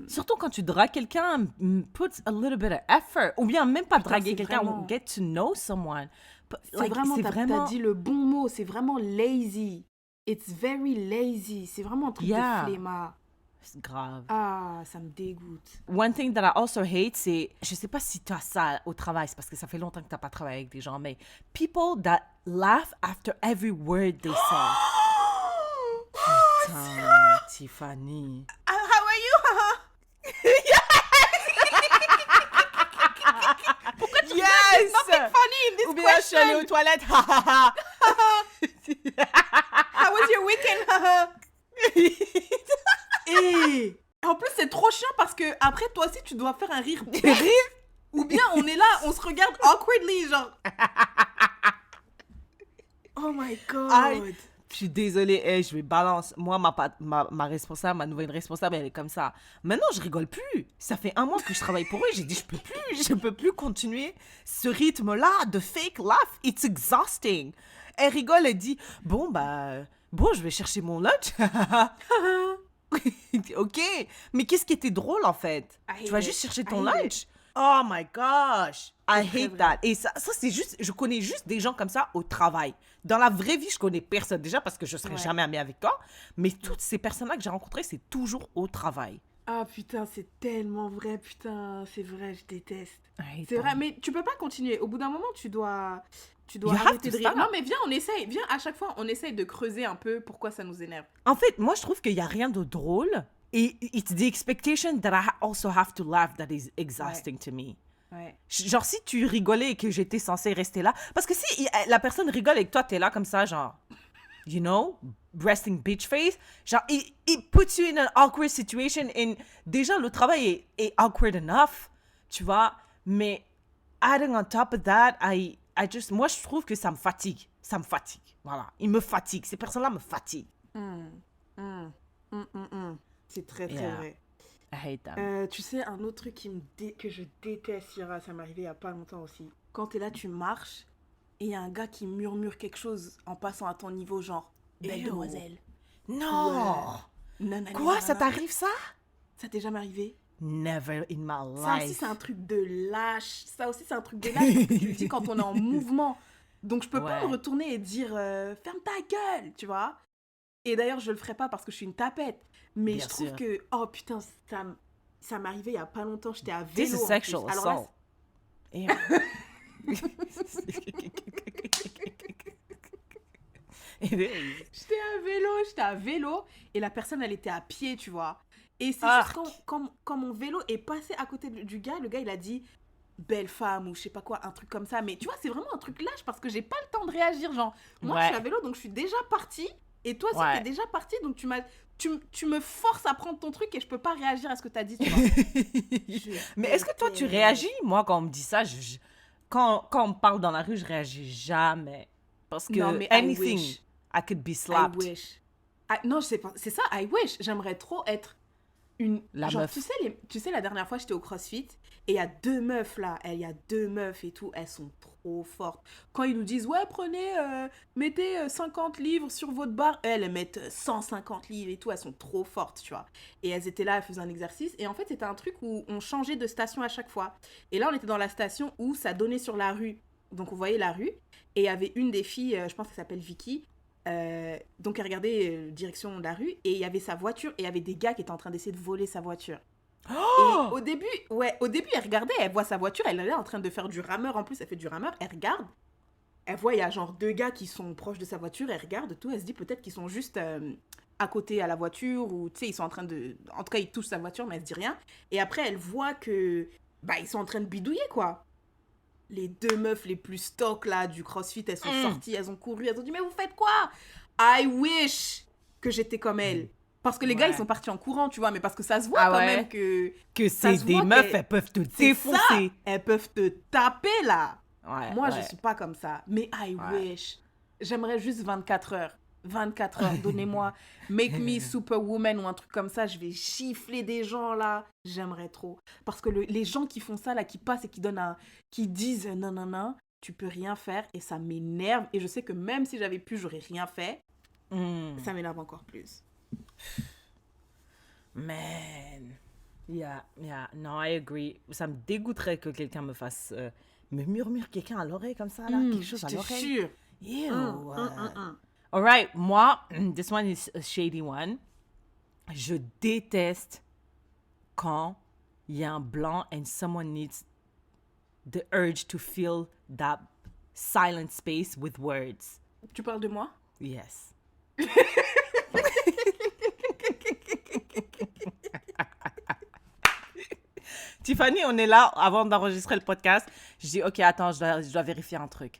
[SPEAKER 1] Surtout quand tu dragues quelqu'un, put a little bit of effort. Ou bien même pas draguer
[SPEAKER 2] c'est
[SPEAKER 1] quelqu'un,
[SPEAKER 2] vraiment-
[SPEAKER 1] ou get to know someone. But,
[SPEAKER 2] c'est vraiment, t'as dit le bon mot, c'est vraiment lazy. It's very lazy. C'est vraiment un truc
[SPEAKER 1] Yeah.
[SPEAKER 2] de flemmard.
[SPEAKER 1] C'est grave.
[SPEAKER 2] Ah, ça me dégoûte.
[SPEAKER 1] One thing that I also hate, c'est, je sais pas si tu as ça au travail, c'est parce que ça fait longtemps que tu n'as pas travaillé avec des gens, mais people that laugh after every word they say. Putain, Tiffany.
[SPEAKER 2] How are you?
[SPEAKER 1] Yes!
[SPEAKER 2] Funny in this
[SPEAKER 1] Ou bien je suis allée aux toilettes.
[SPEAKER 2] How was your weekend? Et en plus, c'est trop chiant parce que après, toi aussi, tu dois faire un rire. Ou bien on est là, on se regarde awkwardly, genre. Oh my god.
[SPEAKER 1] Aïe. Je suis désolée, je vais balance. Moi, ma responsable, ma nouvelle responsable, elle est comme ça. Maintenant, je rigole plus. Ça fait 1 mois que je travaille pour eux. J'ai dit, je peux plus continuer ce rythme-là de fake laugh. It's exhausting. Elle rigole, elle dit, bon, je vais chercher mon lunch. Ok, mais qu'est-ce qui était drôle en fait?
[SPEAKER 2] I
[SPEAKER 1] Tu vas
[SPEAKER 2] hate
[SPEAKER 1] juste
[SPEAKER 2] it.
[SPEAKER 1] chercher
[SPEAKER 2] I
[SPEAKER 1] ton
[SPEAKER 2] hate
[SPEAKER 1] lunch. Oh my gosh, I
[SPEAKER 2] très
[SPEAKER 1] hate
[SPEAKER 2] vrai.
[SPEAKER 1] that. Et ça c'est juste, je connais juste des gens comme ça au travail. Dans la vraie vie, je connais personne déjà parce que je serais
[SPEAKER 2] Ouais.
[SPEAKER 1] jamais amie avec toi. Mais toutes ces personnes-là que j'ai rencontrées, c'est toujours au travail.
[SPEAKER 2] Ah putain, c'est tellement vrai, putain, c'est vrai, je déteste.
[SPEAKER 1] I hate
[SPEAKER 2] C'est
[SPEAKER 1] that.
[SPEAKER 2] vrai, mais tu peux pas continuer. Au bout d'un moment, tu dois
[SPEAKER 1] You have
[SPEAKER 2] arrêter
[SPEAKER 1] to
[SPEAKER 2] de rire.
[SPEAKER 1] stop.
[SPEAKER 2] Non, mais viens, on essaye. Viens, à chaque fois, on essaye de creuser un peu pourquoi ça nous énerve.
[SPEAKER 1] En fait, moi, je trouve qu'il y a rien de drôle. Et it's the expectation that I also have to laugh that is exhausting to me.
[SPEAKER 2] Ouais.
[SPEAKER 1] Genre, si tu rigolais et que j'étais censée rester là. Parce que si la personne rigole et que toi, t'es là comme ça, genre, you know, resting bitch face, genre, it puts you in an awkward situation. And déjà, le travail est awkward enough, tu vois. Mais adding on top of that, moi, je trouve que ça me fatigue. Ça me fatigue. Voilà. Il me fatigue. Ces personnes-là me fatiguent.
[SPEAKER 2] C'est très, très
[SPEAKER 1] Yeah.
[SPEAKER 2] vrai.
[SPEAKER 1] I hate them.
[SPEAKER 2] Tu sais, un autre truc que je déteste, Syrah, ça m'est arrivé il y a pas longtemps aussi. Quand t'es là, tu marches, et il y a un gars qui murmure quelque chose en passant à ton niveau, genre, belle
[SPEAKER 1] Ew.
[SPEAKER 2] demoiselle.
[SPEAKER 1] Non.
[SPEAKER 2] Nanana,
[SPEAKER 1] Quoi, ça
[SPEAKER 2] nanana.
[SPEAKER 1] t'arrive ça?
[SPEAKER 2] Ça t'est jamais arrivé?
[SPEAKER 1] Never in my life.
[SPEAKER 2] Ça aussi, c'est un truc de lâche. Ça aussi, c'est un truc de lâche parce que tu le dis quand on est en mouvement. Donc, je peux pas
[SPEAKER 1] Ouais.
[SPEAKER 2] me retourner et dire ferme ta gueule, tu vois. Et d'ailleurs, je le ferai pas parce que je suis une tapette. Mais
[SPEAKER 1] Bien
[SPEAKER 2] je trouve
[SPEAKER 1] sûr.
[SPEAKER 2] que, oh putain, ça m'est arrivé il y a pas longtemps. J'étais à
[SPEAKER 1] This
[SPEAKER 2] vélo.
[SPEAKER 1] is
[SPEAKER 2] en
[SPEAKER 1] sexual
[SPEAKER 2] plus. Alors là,
[SPEAKER 1] assault. Ew. It is.
[SPEAKER 2] j'étais à vélo et la personne, elle était à pied, tu vois. Et c'est
[SPEAKER 1] Arc.
[SPEAKER 2] juste quand mon vélo est passé à côté du gars, le gars, il a dit belle femme ou je sais pas quoi, un truc comme ça. Mais tu vois, c'est vraiment un truc lâche parce que j'ai pas le temps de réagir. Genre, moi, je
[SPEAKER 1] Ouais.
[SPEAKER 2] suis à vélo, donc je suis déjà partie. Et toi aussi,
[SPEAKER 1] Ouais.
[SPEAKER 2] t'es déjà partie, donc tu me forces à prendre ton truc et je peux pas réagir à ce que t'as dit, tu vois.
[SPEAKER 1] Mais est-ce que toi, tu réagis? Moi, quand on me dit ça, quand on me parle dans la rue, je réagis jamais. Parce que
[SPEAKER 2] Non, mais I
[SPEAKER 1] anything,
[SPEAKER 2] wish.
[SPEAKER 1] I could be
[SPEAKER 2] I
[SPEAKER 1] slapped.
[SPEAKER 2] wish. Non, je sais pas. C'est ça, I wish. J'aimerais trop être
[SPEAKER 1] La
[SPEAKER 2] genre,
[SPEAKER 1] meuf.
[SPEAKER 2] tu sais, la dernière fois, j'étais au CrossFit et il y a 2 meufs là. Il y a 2 meufs et tout. Elles sont trop fortes. Quand ils nous disent, ouais, mettez 50 livres sur votre barre. Elles mettent 150 livres et tout. Elles sont trop fortes, tu vois. Et elles étaient là, elles faisaient un exercice. Et en fait, c'était un truc où on changeait de station à chaque fois. Et là, on était dans la station où ça donnait sur la rue. Donc, on voyait la rue. Et il y avait une des filles, je pense qu'elle s'appelle Vicky. Donc elle regardait direction de la rue et il y avait sa voiture et il y avait des gars qui étaient en train d'essayer de voler sa voiture. Et au début elle regardait, elle voit sa voiture, elle est là en train de faire du rameur, en plus elle fait du rameur, elle regarde, elle voit il y a genre 2 gars qui sont proches de sa voiture, elle regarde tout, elle se dit peut-être qu'ils sont juste à côté à la voiture ou tu sais ils sont en train de, en tout cas ils touchent sa voiture mais elle se dit rien. Et après elle voit que ils sont en train de bidouiller quoi. Les 2 meufs les plus stock là du CrossFit, elles sont sorties, elles ont couru, elles ont dit mais vous faites quoi? I wish que j'étais comme elles. Parce que les gars
[SPEAKER 1] Ouais.
[SPEAKER 2] ils sont partis en courant, tu vois, mais parce que ça se voit
[SPEAKER 1] Ah
[SPEAKER 2] quand
[SPEAKER 1] ouais?
[SPEAKER 2] même que
[SPEAKER 1] C'est
[SPEAKER 2] se
[SPEAKER 1] des
[SPEAKER 2] voit
[SPEAKER 1] meufs,
[SPEAKER 2] qu'elles-
[SPEAKER 1] elles peuvent te
[SPEAKER 2] c'est ça,
[SPEAKER 1] défoncer.
[SPEAKER 2] elles peuvent te taper là.
[SPEAKER 1] Ouais,
[SPEAKER 2] Moi
[SPEAKER 1] ouais.
[SPEAKER 2] je suis pas comme ça, mais I
[SPEAKER 1] Ouais.
[SPEAKER 2] wish. J'aimerais juste 24 heures. 24 heures, donnez-moi Make Me Superwoman ou un truc comme ça, je vais gifler des gens là, j'aimerais trop. Parce que les gens qui font ça là, qui passent et qui disent non, tu peux rien faire et ça m'énerve et je sais que même si j'avais pu, j'aurais rien fait, ça m'énerve encore plus.
[SPEAKER 1] Man. Yeah, no, I agree. Ça me dégoûterait que quelqu'un me fasse... me murmure quelqu'un à l'oreille comme ça, là, quelque chose
[SPEAKER 2] Je
[SPEAKER 1] à
[SPEAKER 2] te
[SPEAKER 1] l'oreille.
[SPEAKER 2] jure.
[SPEAKER 1] Ew. All right, moi, this one is a shady one. Je déteste quand il y a un blanc and someone needs the urge to fill that silent space with words.
[SPEAKER 2] Tu parles de moi?
[SPEAKER 1] Yes. Tiffany, on est là avant d'enregistrer le podcast. Je dis, OK, attends, je dois vérifier un truc.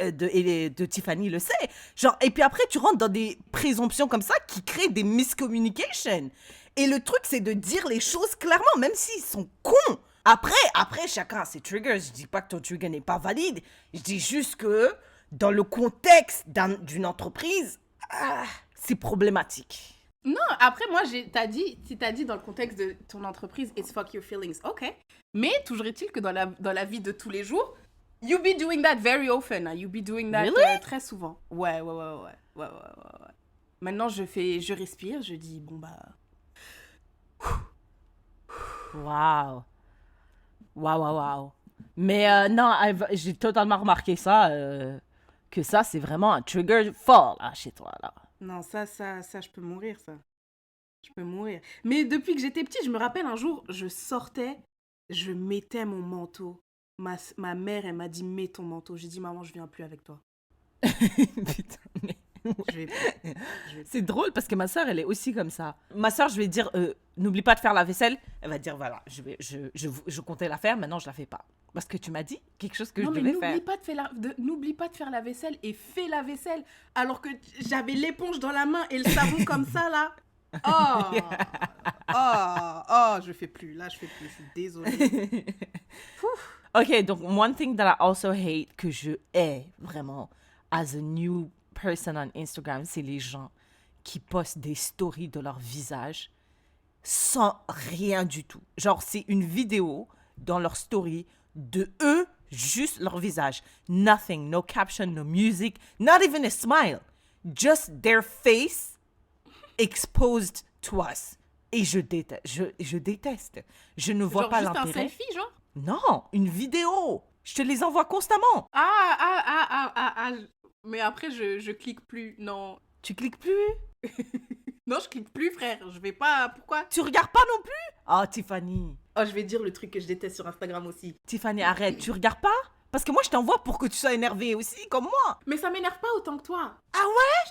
[SPEAKER 1] de Tiffany le sait. Genre, et puis après, tu rentres dans des présomptions comme ça qui créent des miscommunications. Et le truc, c'est de dire les choses clairement, même s'ils sont cons. Après, chacun a ses triggers. Je dis pas que ton trigger n'est pas valide. Je dis juste que dans le contexte d'une entreprise, c'est problématique.
[SPEAKER 2] Non, après, moi, si t'as dit dans le contexte de ton entreprise, it's fuck your feelings, ok. Mais toujours est-il que dans la vie de tous les jours, you be doing that very often. Hein. You be doing that
[SPEAKER 1] Really?
[SPEAKER 2] très souvent. Ouais. Maintenant, je respire, je dis, bon bah...
[SPEAKER 1] Waouh. Mais non, j'ai totalement remarqué ça, que ça, c'est vraiment un trigger fort, là, chez toi, là.
[SPEAKER 2] Non, ça, je peux mourir, ça. Je peux mourir. Mais depuis que j'étais petite, je me rappelle un jour, je sortais, je mettais mon manteau. Ma mère, elle m'a dit, mets ton manteau. J'ai dit, maman, je viens plus avec toi.
[SPEAKER 1] Putain, mais...
[SPEAKER 2] Je vais plus.
[SPEAKER 1] C'est drôle parce que ma soeur, elle est aussi comme ça. Ma soeur, je vais dire, n'oublie pas de faire la vaisselle. Elle va dire, voilà, je comptais la faire, maintenant je la fais pas. Parce que tu m'as dit quelque chose que
[SPEAKER 2] non,
[SPEAKER 1] je
[SPEAKER 2] mais
[SPEAKER 1] devais faire.
[SPEAKER 2] n'oublie pas de faire la vaisselle et fais la vaisselle. Alors que j'avais l'éponge dans la main et le savon comme ça, là. Je fais plus. Là, je fais plus. Je suis désolée.
[SPEAKER 1] Ok, donc one thing that I also hate, que je hais vraiment, as a new person on Instagram, c'est les gens qui postent des stories de leur visage sans rien du tout. Genre, c'est une vidéo dans leur story de eux, juste leur visage. Nothing, no caption, no music, not even a smile. Just their face exposed to us. Et je déteste. Je déteste. Je ne vois
[SPEAKER 2] Genre
[SPEAKER 1] pas
[SPEAKER 2] juste un
[SPEAKER 1] l'intérêt.
[SPEAKER 2] selfie, genre?
[SPEAKER 1] Non, une vidéo. Je te les envoie constamment.
[SPEAKER 2] Mais après, je clique plus. Non.
[SPEAKER 1] Tu cliques plus?
[SPEAKER 2] Non, je clique plus, frère. Je vais pas... Pourquoi?
[SPEAKER 1] Tu regardes pas non plus? Oh, Tiffany.
[SPEAKER 2] Oh, je vais dire le truc que je déteste sur Instagram aussi.
[SPEAKER 1] Tiffany, arrête. Tu regardes pas? Parce que moi, je t'envoie pour que tu sois énervée aussi, comme moi.
[SPEAKER 2] Mais ça m'énerve pas autant que toi.
[SPEAKER 1] Ah ouais?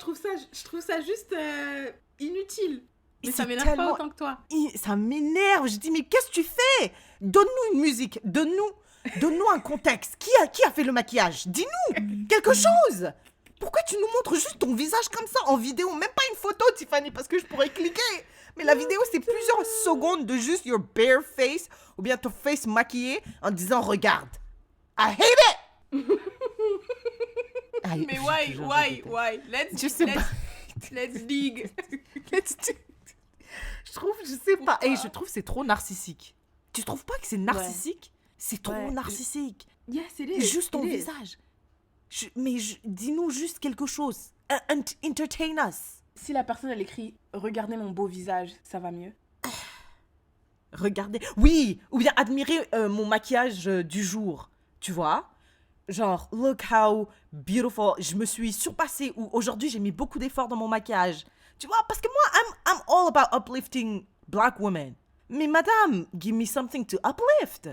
[SPEAKER 2] Je trouve ça juste inutile. Mais ça
[SPEAKER 1] C'est
[SPEAKER 2] m'énerve pas
[SPEAKER 1] tellement-
[SPEAKER 2] autant que toi.
[SPEAKER 1] Ça m'énerve. Je dis, mais qu'est-ce que tu fais? Donne-nous une musique. Donne-nous un contexte. Qui a fait le maquillage? Dis-nous quelque chose. Pourquoi tu nous montres juste ton visage comme ça en vidéo? Même pas une photo, Tiffany, parce que je pourrais cliquer. Mais la vidéo, c'est plusieurs secondes de juste your bare face ou bien ton face maquillé en disant, regarde. I hate it!
[SPEAKER 2] Mais why?
[SPEAKER 1] Je sais pas.
[SPEAKER 2] Let's dig.
[SPEAKER 1] Je sais pas. Et je trouve que c'est trop narcissique. Tu trouves pas que c'est narcissique? C'est trop
[SPEAKER 2] Ouais.
[SPEAKER 1] narcissique.
[SPEAKER 2] Yes, it
[SPEAKER 1] Et
[SPEAKER 2] is.
[SPEAKER 1] juste ton
[SPEAKER 2] It is.
[SPEAKER 1] visage. Dis-nous juste quelque chose. Entertain us.
[SPEAKER 2] Si la personne, elle écrit « Regardez mon beau visage », ça va mieux?
[SPEAKER 1] Regardez. Oui, ou bien admirer mon maquillage du jour. Tu vois? Genre, look how beautiful. Je me suis surpassée. Ou aujourd'hui, j'ai mis beaucoup d'efforts dans mon maquillage. Tu vois? Parce que moi, I'm all about uplifting black women. Mais madame, give me something to uplift.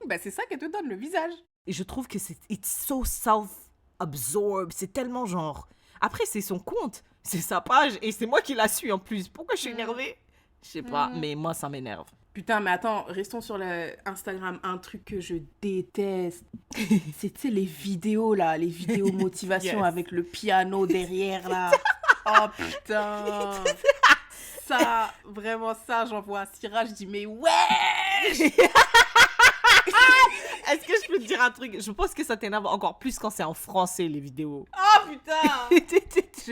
[SPEAKER 2] Bah, c'est ça qu'elle te donne, le visage.
[SPEAKER 1] Et je trouve que it's so self-absorbed. C'est tellement genre... Après, c'est son compte. C'est sa page. Et c'est moi qui la suis en plus. Pourquoi je suis énervée? Je sais pas, mais moi, ça m'énerve.
[SPEAKER 2] Putain, mais attends, restons sur le Instagram. Un truc que je déteste, c'est, tu sais, les vidéos, là. Les vidéos motivation
[SPEAKER 1] Yes.
[SPEAKER 2] avec le piano derrière, là. Oh, putain. Ça, vraiment, ça, j'envoie à Syrah, je dis, mais ouais.
[SPEAKER 1] Est-ce que je peux te dire un truc? Je pense que ça t'énerve encore plus quand c'est en français, les vidéos.
[SPEAKER 2] Oh, putain. Je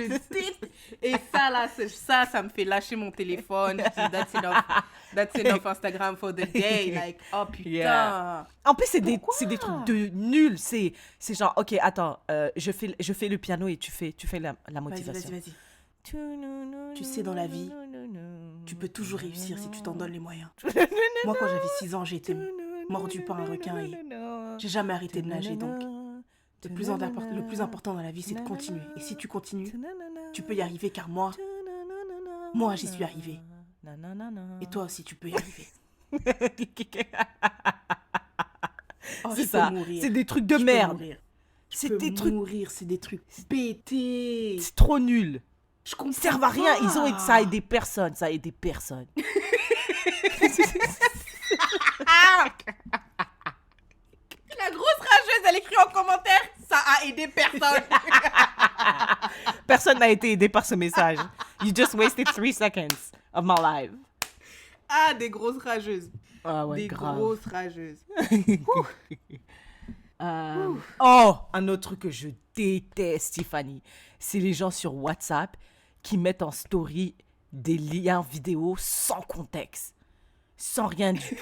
[SPEAKER 2] déteste. Et ça, là, ça me fait lâcher mon téléphone. Je dis, that's enough Instagram for the day. Like, oh, putain.
[SPEAKER 1] Yeah. En plus, c'est des
[SPEAKER 2] Pourquoi?
[SPEAKER 1] trucs de nuls. C'est genre, ok, attends, je fais le piano et tu fais la motivation.
[SPEAKER 2] Vas-y. Tu sais, dans la vie, tu peux toujours réussir si tu t'en donnes les moyens. Moi, quand j'avais 6 ans, j'ai été mordu par un requin et j'ai jamais arrêté de nager. Donc, le plus important dans la vie, c'est de continuer. Et si tu continues, tu peux y arriver car moi, j'y suis arrivée. Et toi aussi, tu peux y arriver. Oh,
[SPEAKER 1] C'est
[SPEAKER 2] je peux
[SPEAKER 1] ça.
[SPEAKER 2] mourir.
[SPEAKER 1] C'est des trucs de
[SPEAKER 2] Je peux
[SPEAKER 1] merde.
[SPEAKER 2] mourir.
[SPEAKER 1] C'est
[SPEAKER 2] Je peux
[SPEAKER 1] des trucs.
[SPEAKER 2] mourir, c'est des trucs pétés.
[SPEAKER 1] C'est trop nul.
[SPEAKER 2] Je comprends
[SPEAKER 1] Ils servent à rien.
[SPEAKER 2] pas.
[SPEAKER 1] Ça a aidé personne. Ça a aidé personne.
[SPEAKER 2] La grosse rageuse, elle écrit en commentaire, Ça a aidé personne.
[SPEAKER 1] Personne n'a été aidé par ce message. You just wasted 3 seconds of my life.
[SPEAKER 2] Ah, des grosses rageuses.
[SPEAKER 1] Ah ouais,
[SPEAKER 2] Des
[SPEAKER 1] grave.
[SPEAKER 2] grosses rageuses.
[SPEAKER 1] Oh, un autre truc que je déteste, Tiffany, c'est les gens sur WhatsApp qui mettent en story des liens vidéo sans contexte, sans rien du tout.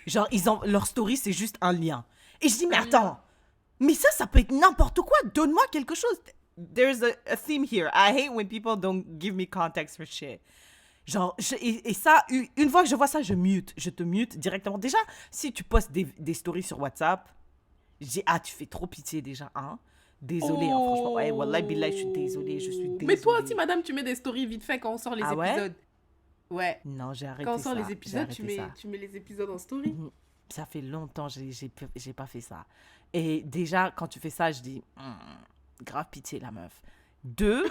[SPEAKER 1] Genre, leur story, c'est juste un lien. Et je dis, mais attends, mais ça peut être n'importe quoi. Donne-moi quelque chose. There's a theme here. I hate when people don't give me context for shit. Genre, et ça, une fois que je vois ça, je te mute directement. Déjà, si tu postes des stories sur WhatsApp, je dis, tu fais trop pitié déjà, hein. Désolée, hein, franchement. Ouais, wallah, billah, je suis désolée,
[SPEAKER 2] Mais toi aussi, madame, tu mets des stories vite fait quand on sort les épisodes. Ouais.
[SPEAKER 1] Non, j'ai arrêté ça.
[SPEAKER 2] Quand on sort les épisodes, tu mets les épisodes en story.
[SPEAKER 1] Ça fait longtemps, j'ai pas fait ça. Et déjà, quand tu fais ça, je dis, grave pitié, la meuf. 2,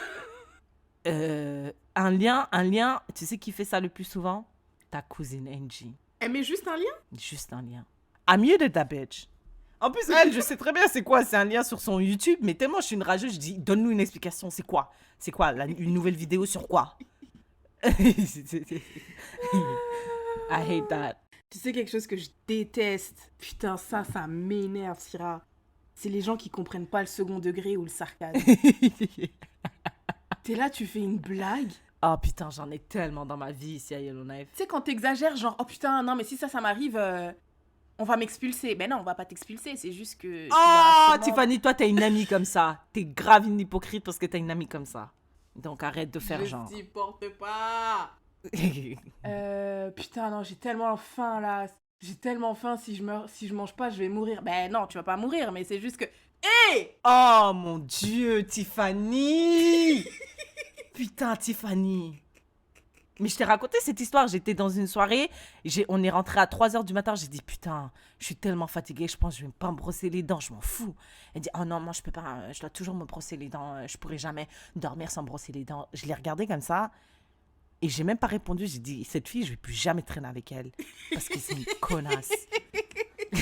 [SPEAKER 1] un lien, tu sais qui fait ça le plus souvent? Ta cousine Angie.
[SPEAKER 2] Elle met juste un lien?
[SPEAKER 1] Juste un lien. I muted that bitch. En plus, elle, je sais très bien c'est quoi. C'est un lien sur son YouTube, mais tellement je suis une rageuse, je dis, donne-nous une explication. C'est quoi? C'est quoi? Une nouvelle vidéo sur quoi? I hate that.
[SPEAKER 2] Tu sais quelque chose que je déteste? Putain, ça m'énerve, Syrah. C'est les gens qui comprennent pas le second degré ou le sarcasme. T'es là, tu fais une blague.
[SPEAKER 1] Oh putain, j'en ai tellement dans ma vie ici à Yellowknife.
[SPEAKER 2] Tu sais, quand t'exagères, genre, oh putain, non, mais si ça m'arrive, on va m'expulser. Ben non, on va pas t'expulser, c'est juste que...
[SPEAKER 1] Oh, Tiffany, toi, t'as une amie comme ça. T'es grave une hypocrite parce que t'as une amie comme ça. Donc arrête de faire genre.
[SPEAKER 2] Je supporte pas. Putain, non, j'ai tellement faim, là. J'ai tellement faim, si je mange pas, je vais mourir. Ben non, tu vas pas mourir, mais c'est juste que... Hé!
[SPEAKER 1] Oh, mon Dieu, Tiffany! Putain, Tiffany. Mais je t'ai raconté cette histoire. J'étais dans une soirée. On est rentré à 3h du matin. J'ai dit, putain, je suis tellement fatiguée. Je pense que je vais pas me brosser les dents. Je m'en fous. Elle dit, oh non, moi, je peux pas. Je dois toujours me brosser les dents. Je pourrai jamais dormir sans me brosser les dents. Je l'ai regardée comme ça. Et j'ai même pas répondu. J'ai dit, cette fille, je vais plus jamais traîner avec elle. Parce que c'est une connasse.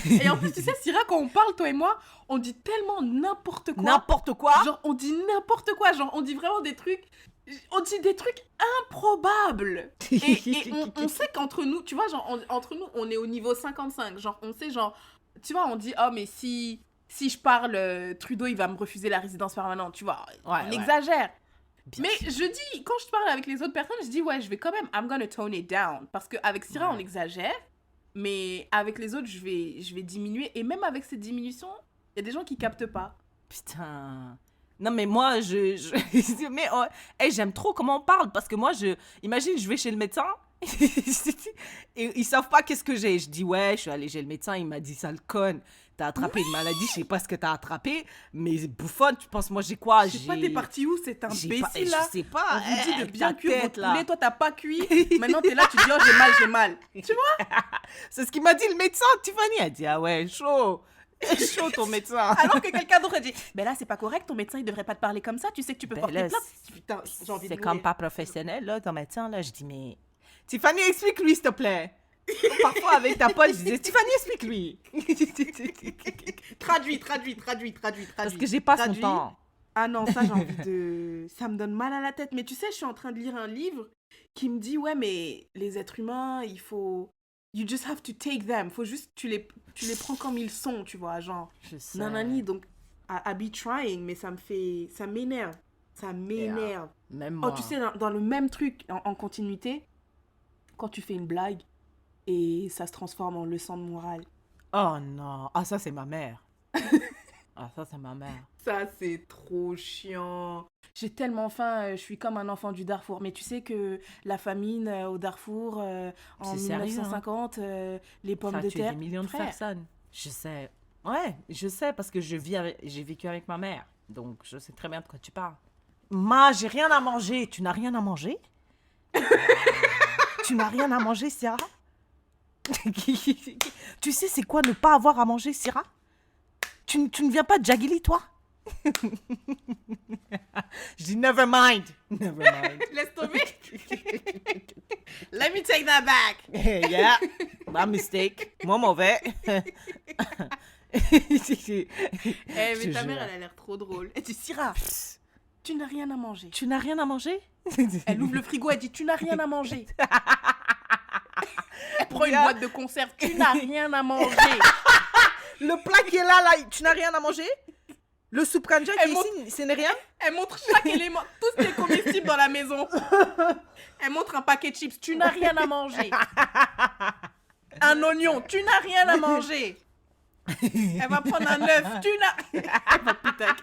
[SPEAKER 2] Et en plus, tu sais, Syrah, quand on parle, toi et moi, on dit tellement n'importe quoi.
[SPEAKER 1] N'importe quoi?
[SPEAKER 2] Genre, on dit n'importe quoi. Genre, on dit vraiment des trucs... On dit des trucs improbables. Et on sait qu'entre nous, tu vois, genre, entre nous, on est au niveau 55. Genre, on sait, genre... Tu vois, on dit, oh, mais si je parle, Trudeau, il va me refuser la résidence permanente. Tu vois, on exagère. Mais je dis, quand je parle avec les autres personnes, je dis, ouais, je vais quand même, I'm gonna tone it down. Parce qu'avec Syrah, on exagère. Mais avec les autres, je vais diminuer. Et même avec cette diminution, il y a des gens qui captent pas.
[SPEAKER 1] Putain. Non, mais moi, mais hey, j'aime trop comment on parle. Parce que moi, imagine, je vais chez le médecin. Et ils savent pas qu'est-ce que j'ai. Je dis, ouais, je suis allée chez le médecin. Il m'a dit, sale conne, t'as attrapé une maladie. Je sais pas ce que t'as attrapé. Mais bouffonne, tu penses, moi, j'ai quoi?
[SPEAKER 2] Je sais pas, t'es parti où? C'est imbécile, là.
[SPEAKER 1] Je sais pas.
[SPEAKER 2] On vous dit de bien cuire votre
[SPEAKER 1] là.
[SPEAKER 2] poulet. Toi, t'as pas cuit. Maintenant, t'es là, tu dis, oh, j'ai mal. Tu vois?
[SPEAKER 1] C'est ce qu'il m'a dit le médecin. Tiffany a dit, ah ouais, chaud. Chaud ton médecin.
[SPEAKER 2] Alors que quelqu'un d'autre dit, ben là, c'est pas correct, ton médecin, il devrait pas te parler comme ça. Tu sais que tu peux porter
[SPEAKER 1] là,
[SPEAKER 2] plainte. Putain, j'ai envie de
[SPEAKER 1] c'est
[SPEAKER 2] mourir.
[SPEAKER 1] comme pas professionnel, là, ton médecin, là. Je dis, mais... Tiffany, explique-lui, s'il te plaît. Parfois, avec ta pote, je disais, Tiffany, explique-lui.
[SPEAKER 2] Traduis.
[SPEAKER 1] Parce que j'ai pas son temps.
[SPEAKER 2] Ah non, ça, j'ai envie de... Ça me donne mal à la tête. Mais tu sais, je suis en train de lire un livre qui me dit, ouais, mais les êtres humains, il faut... You just have to take them. Faut juste... Tu les prends comme ils sont, tu vois, genre...
[SPEAKER 1] Je sais.
[SPEAKER 2] Nanani, donc... I be trying, mais ça m'énerve. Ça m'énerve.
[SPEAKER 1] Même moi.
[SPEAKER 2] Oh, tu sais, dans le même truc, en continuité, quand tu fais une blague et ça se transforme en leçon de morale.
[SPEAKER 1] Oh non. Ah, ça, c'est ma mère. Ça, c'est ma mère.
[SPEAKER 2] Ça, c'est trop chiant. J'ai tellement faim, je suis comme un enfant du Darfour. Mais tu sais que la famine au Darfour, en 1950, les pommes de terre...
[SPEAKER 1] Ça a tué des millions de personnes. Je sais. Ouais, je sais parce que j'ai vécu avec ma mère. Donc, je sais très bien de quoi tu parles. J'ai rien à manger. Tu n'as rien à manger? Tu n'as rien à manger, Syrah? Tu sais c'est quoi ne pas avoir à manger, Syrah? Tu ne viens pas de Jagili, toi? Je dis never mind.
[SPEAKER 2] Laisse tomber. Let me take that back.
[SPEAKER 1] Yeah, my mistake. Moi mauvais.
[SPEAKER 2] Eh, mais
[SPEAKER 1] Je
[SPEAKER 2] ta
[SPEAKER 1] jure.
[SPEAKER 2] mère, elle a l'air trop drôle. Elle dit, Syrah, tu n'as rien à manger.
[SPEAKER 1] Tu n'as rien à manger?
[SPEAKER 2] Elle ouvre le frigo, elle dit, tu n'as rien à manger. Elle prend une boîte de conserve, tu n'as rien à manger.
[SPEAKER 8] Le plat qui est là, tu n'as rien à manger? Le soupe kanja qui
[SPEAKER 2] Elle
[SPEAKER 8] est ici, ce n'est rien?
[SPEAKER 2] Elle montre chaque élément, tout ce qui est comestible dans la maison. Elle montre un paquet de chips, tu n'as rien à manger. Un oignon, tu n'as rien à manger. Elle va prendre un œuf, tu n'as... Putain,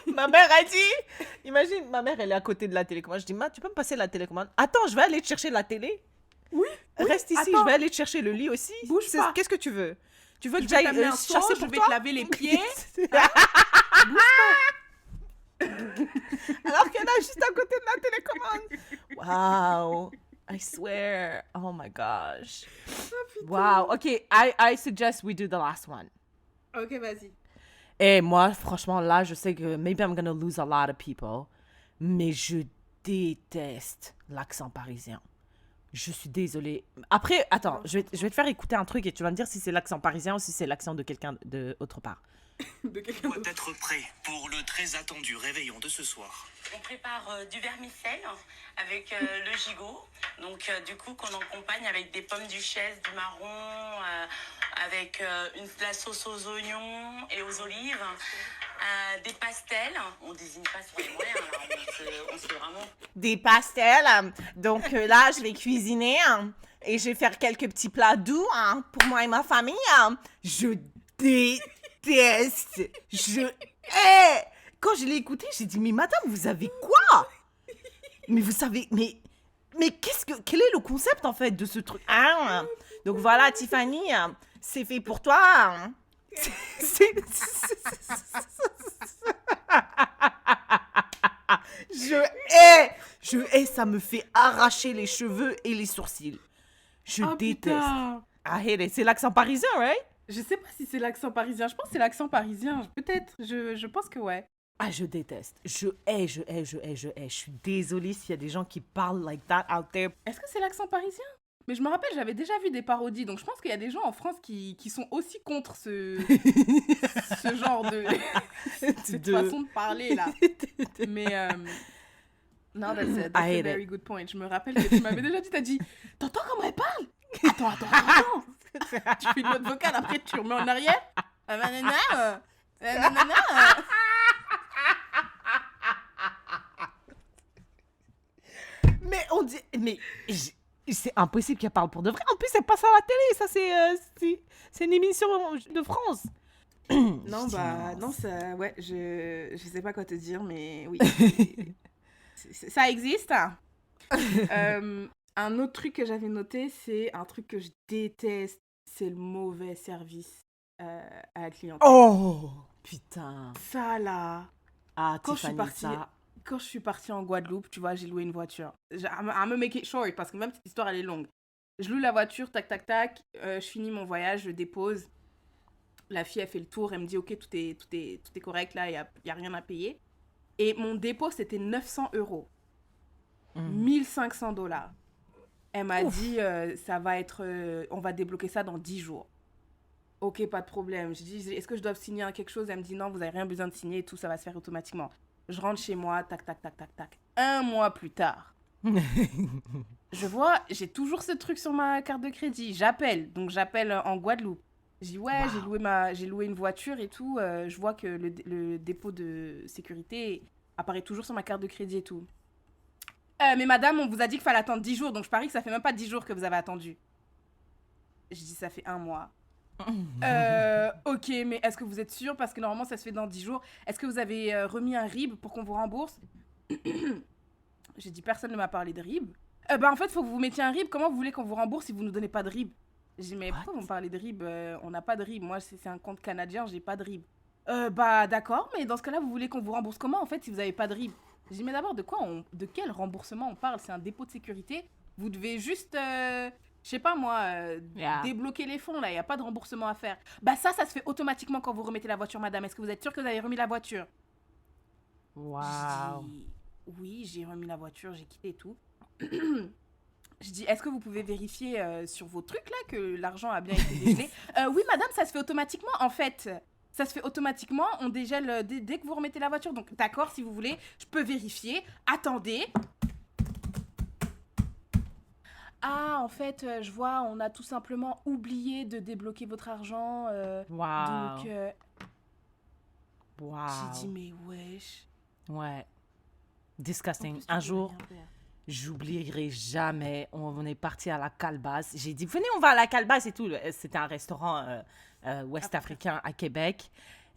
[SPEAKER 8] Ma mère a dit, imagine, ma mère elle est à côté de la télécommande. Je dis, tu peux me passer la télécommande? Attends, je vais aller te chercher la télé.
[SPEAKER 2] Oui.
[SPEAKER 8] Reste ici,
[SPEAKER 2] attends.
[SPEAKER 8] je vais aller te chercher le lit aussi.
[SPEAKER 2] Bouge pas.
[SPEAKER 8] Qu'est-ce que tu veux? Tu veux que
[SPEAKER 2] Je vais
[SPEAKER 8] j'aille
[SPEAKER 2] t'amener un seau,
[SPEAKER 8] chasser
[SPEAKER 2] je
[SPEAKER 8] pour
[SPEAKER 2] vais
[SPEAKER 8] toi?
[SPEAKER 2] te laver les pieds.
[SPEAKER 8] Alors qu'elle est juste à côté de la télécommande. Wow. I swear. Oh my gosh.
[SPEAKER 1] Wow. Okay, I suggest we do the last one.
[SPEAKER 2] Ok, vas-y.
[SPEAKER 1] Et moi, franchement, là, je sais que maybe I'm gonna lose a lot of people, mais je déteste l'accent parisien. Je suis désolée. Après, attends, je vais te faire écouter un truc et tu vas me dire si c'est l'accent parisien ou si c'est l'accent de quelqu'un de autre part.
[SPEAKER 2] De quelqu'un
[SPEAKER 9] Doit
[SPEAKER 2] d'autre.
[SPEAKER 9] être prêt pour le très attendu réveillon de ce soir.
[SPEAKER 10] On prépare du vermicelle avec le gigot. Donc, du coup, qu'on accompagne avec des pommes duchesse, du marron, avec la sauce aux oignons et aux olives. Des pastels. On désigne pas sur les moyens, là. On se fait vraiment...
[SPEAKER 8] Des pastels. Donc là, je vais cuisiner et je vais faire quelques petits plats doux pour moi et ma famille. Je déteste. Je hais. Quand je l'ai écouté, j'ai dit, mais madame, vous avez quoi? Mais vous savez, mais quel est le concept en fait de ce truc? Donc voilà, Tiffany, c'est fait pour toi. Je hais, ça me fait arracher les cheveux et les sourcils. Je déteste.
[SPEAKER 2] Putain.
[SPEAKER 8] I hate it. C'est l'accent parisien, right?
[SPEAKER 2] Je sais pas si c'est l'accent parisien. Je pense que c'est l'accent parisien. Peut-être. Je pense que ouais.
[SPEAKER 1] Ah, je déteste. Je hais. Je suis désolée s'il y a des gens qui parlent like that out there.
[SPEAKER 2] Est-ce que c'est l'accent parisien? Mais je me rappelle, j'avais déjà vu des parodies. Donc je pense qu'il y a des gens en France qui sont aussi contre ce genre de... cette façon de parler, là. Mais... Non, that's a
[SPEAKER 1] hate
[SPEAKER 2] very good point. Je me rappelle que tu m'avais déjà dit, t'as dit, t'entends comment elle parle? Attends. Tu fais une note vocale, après tu remets en arrière. Nanana.
[SPEAKER 1] Mais on dit... Mais c'est impossible qu'elle parle pour de vrai. En plus, elle passe à la télé. Ça, c'est une émission de France.
[SPEAKER 2] Non, non, ça... Ouais, je sais pas quoi te dire, mais oui. Ça existe. Un autre truc que j'avais noté, c'est un truc que je déteste, c'est le mauvais service à la clientèle.
[SPEAKER 1] Oh, putain.
[SPEAKER 2] Ça, là...
[SPEAKER 1] Ah,
[SPEAKER 2] Quand je suis
[SPEAKER 1] Tiffany,
[SPEAKER 2] partie...
[SPEAKER 1] ça...
[SPEAKER 2] Quand je suis partie en Guadeloupe, tu vois, j'ai loué une voiture. I'm gonna make it short, parce que même cette histoire, elle est longue. Je loue la voiture, tac, tac, tac. Je finis mon voyage, je dépose. La fille, elle fait le tour, elle me dit, OK, tout est correct, là, il y a rien à payer. Et mon dépôt, c'était 900 €. 1500 $. Elle m'a dit, ça va être... on va débloquer ça dans 10 jours. OK, pas de problème. Je dis, est-ce que je dois signer quelque chose? Elle me dit, non, vous n'avez rien besoin de signer, tout ça va se faire automatiquement. Je rentre chez moi, tac, tac, tac, tac, tac. 1 mois plus tard, je vois, j'ai toujours ce truc sur ma carte de crédit. J'appelle en Guadeloupe. Je dis, ouais, j'ai loué une voiture et tout. Je vois que le dépôt de sécurité apparaît toujours sur ma carte de crédit et tout. Mais madame, on vous a dit qu'il fallait attendre 10 jours, donc je parie que ça fait même pas 10 jours que vous avez attendu. Je dis, ça fait 1 mois. OK, mais est-ce que vous êtes sûr? Parce que normalement, ça se fait dans 10 jours. Est-ce que vous avez remis un RIB pour qu'on vous rembourse? J'ai dit, personne ne m'a parlé de RIB. En fait, il faut que vous mettiez un RIB. Comment vous voulez qu'on vous rembourse si vous ne nous donnez pas de RIB? J'ai dit, mais pourquoi vous me parlez de RIB? On n'a pas de RIB. Moi, c'est un compte canadien, j'ai pas de RIB. D'accord, mais dans ce cas-là, vous voulez qu'on vous rembourse comment, en fait, si vous n'avez pas de RIB? J'ai dit, mais d'abord, de quel remboursement on parle? C'est un dépôt de sécurité. Vous devez juste... je sais pas moi, débloquer les fonds, là, il n'y a pas de remboursement à faire. Ça se fait automatiquement quand vous remettez la voiture, madame. Est-ce que vous êtes sûre que vous avez remis la voiture?
[SPEAKER 1] Wow.
[SPEAKER 2] Je dis, oui, j'ai remis la voiture, j'ai quitté et tout. Je dis, est-ce que vous pouvez vérifier sur vos trucs là que l'argent a bien été dégelé? Oui, madame, ça se fait automatiquement en fait. Ça se fait automatiquement, on dégèle dès que vous remettez la voiture. Donc, d'accord, si vous voulez, je peux vérifier. Attendez. Ah, en fait, je vois, on a tout simplement oublié de débloquer votre argent.
[SPEAKER 1] Wow.
[SPEAKER 2] Donc,
[SPEAKER 1] Wow.
[SPEAKER 2] j'ai dit, mais wesh.
[SPEAKER 1] Ouais.
[SPEAKER 2] En
[SPEAKER 1] Disgusting.
[SPEAKER 2] plus, tu
[SPEAKER 1] Un
[SPEAKER 2] peux
[SPEAKER 1] jour,
[SPEAKER 2] rien faire.
[SPEAKER 1] j'oublierai jamais. On est parti à la Calebasse. J'ai dit, venez, on va à la Calebasse et tout. C'était un restaurant ouest-africain à Québec.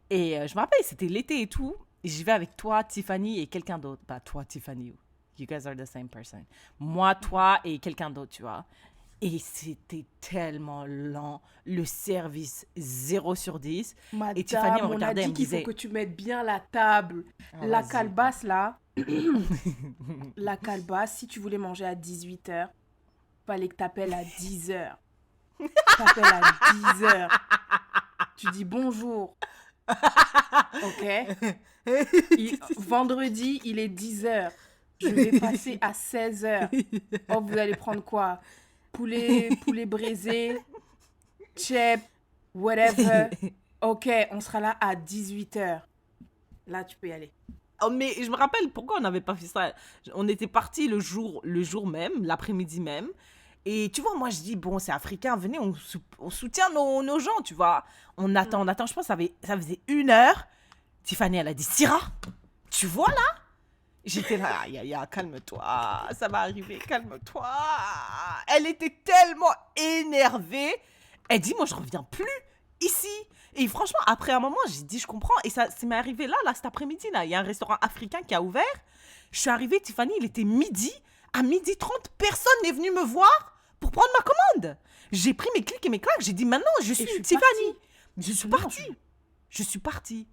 [SPEAKER 1] Et je me rappelle, c'était l'été et tout. Et j'y vais avec toi, Tiffany et quelqu'un d'autre. Pas toi, Tiffany. You guys are the same person. Moi, toi et quelqu'un d'autre, tu vois. Et c'était tellement lent. Le service, 0 sur 10.
[SPEAKER 2] Madame,
[SPEAKER 1] Et Tiffany me
[SPEAKER 2] on a
[SPEAKER 1] regardait, elle
[SPEAKER 2] dit
[SPEAKER 1] me
[SPEAKER 2] qu'il faut
[SPEAKER 1] disait...
[SPEAKER 2] que tu mettes bien la table.
[SPEAKER 1] Ah,
[SPEAKER 2] La
[SPEAKER 1] vas-y.
[SPEAKER 2] calebasse, là. La calebasse, si tu voulais manger à 18h, fallait que t'appelles à 10h. T'appelles à 10h. Tu dis bonjour. Ok. Vendredi, il est 10h. Je vais passer à 16h. Oh, vous allez prendre quoi? Poulet braisé, chip, whatever. Ok, on sera là à 18h. Là, tu peux y aller.
[SPEAKER 1] Oh, mais je me rappelle pourquoi on n'avait pas fait ça. On était partis le jour même, l'après-midi même. Et tu vois, moi, je dis, bon, c'est africain, venez, on soutient nos gens, tu vois. On attend. Je pense que ça faisait 1 heure. Tiffany, elle a dit, Syrah, tu vois là? J'étais là, ya, calme-toi, ça va arriver, calme-toi. Elle était tellement énervée. Elle dit, moi, je reviens plus ici. Et franchement, après un moment, j'ai dit, je comprends. Et ça m'est arrivé là, cet après-midi, là. Il y a un restaurant africain qui a ouvert. Je suis arrivée, Tiffany, il était midi. À 12h30, personne n'est venu me voir pour prendre ma commande. J'ai pris mes clics et mes claques. J'ai dit, maintenant, je suis Tiffany. Je suis partie.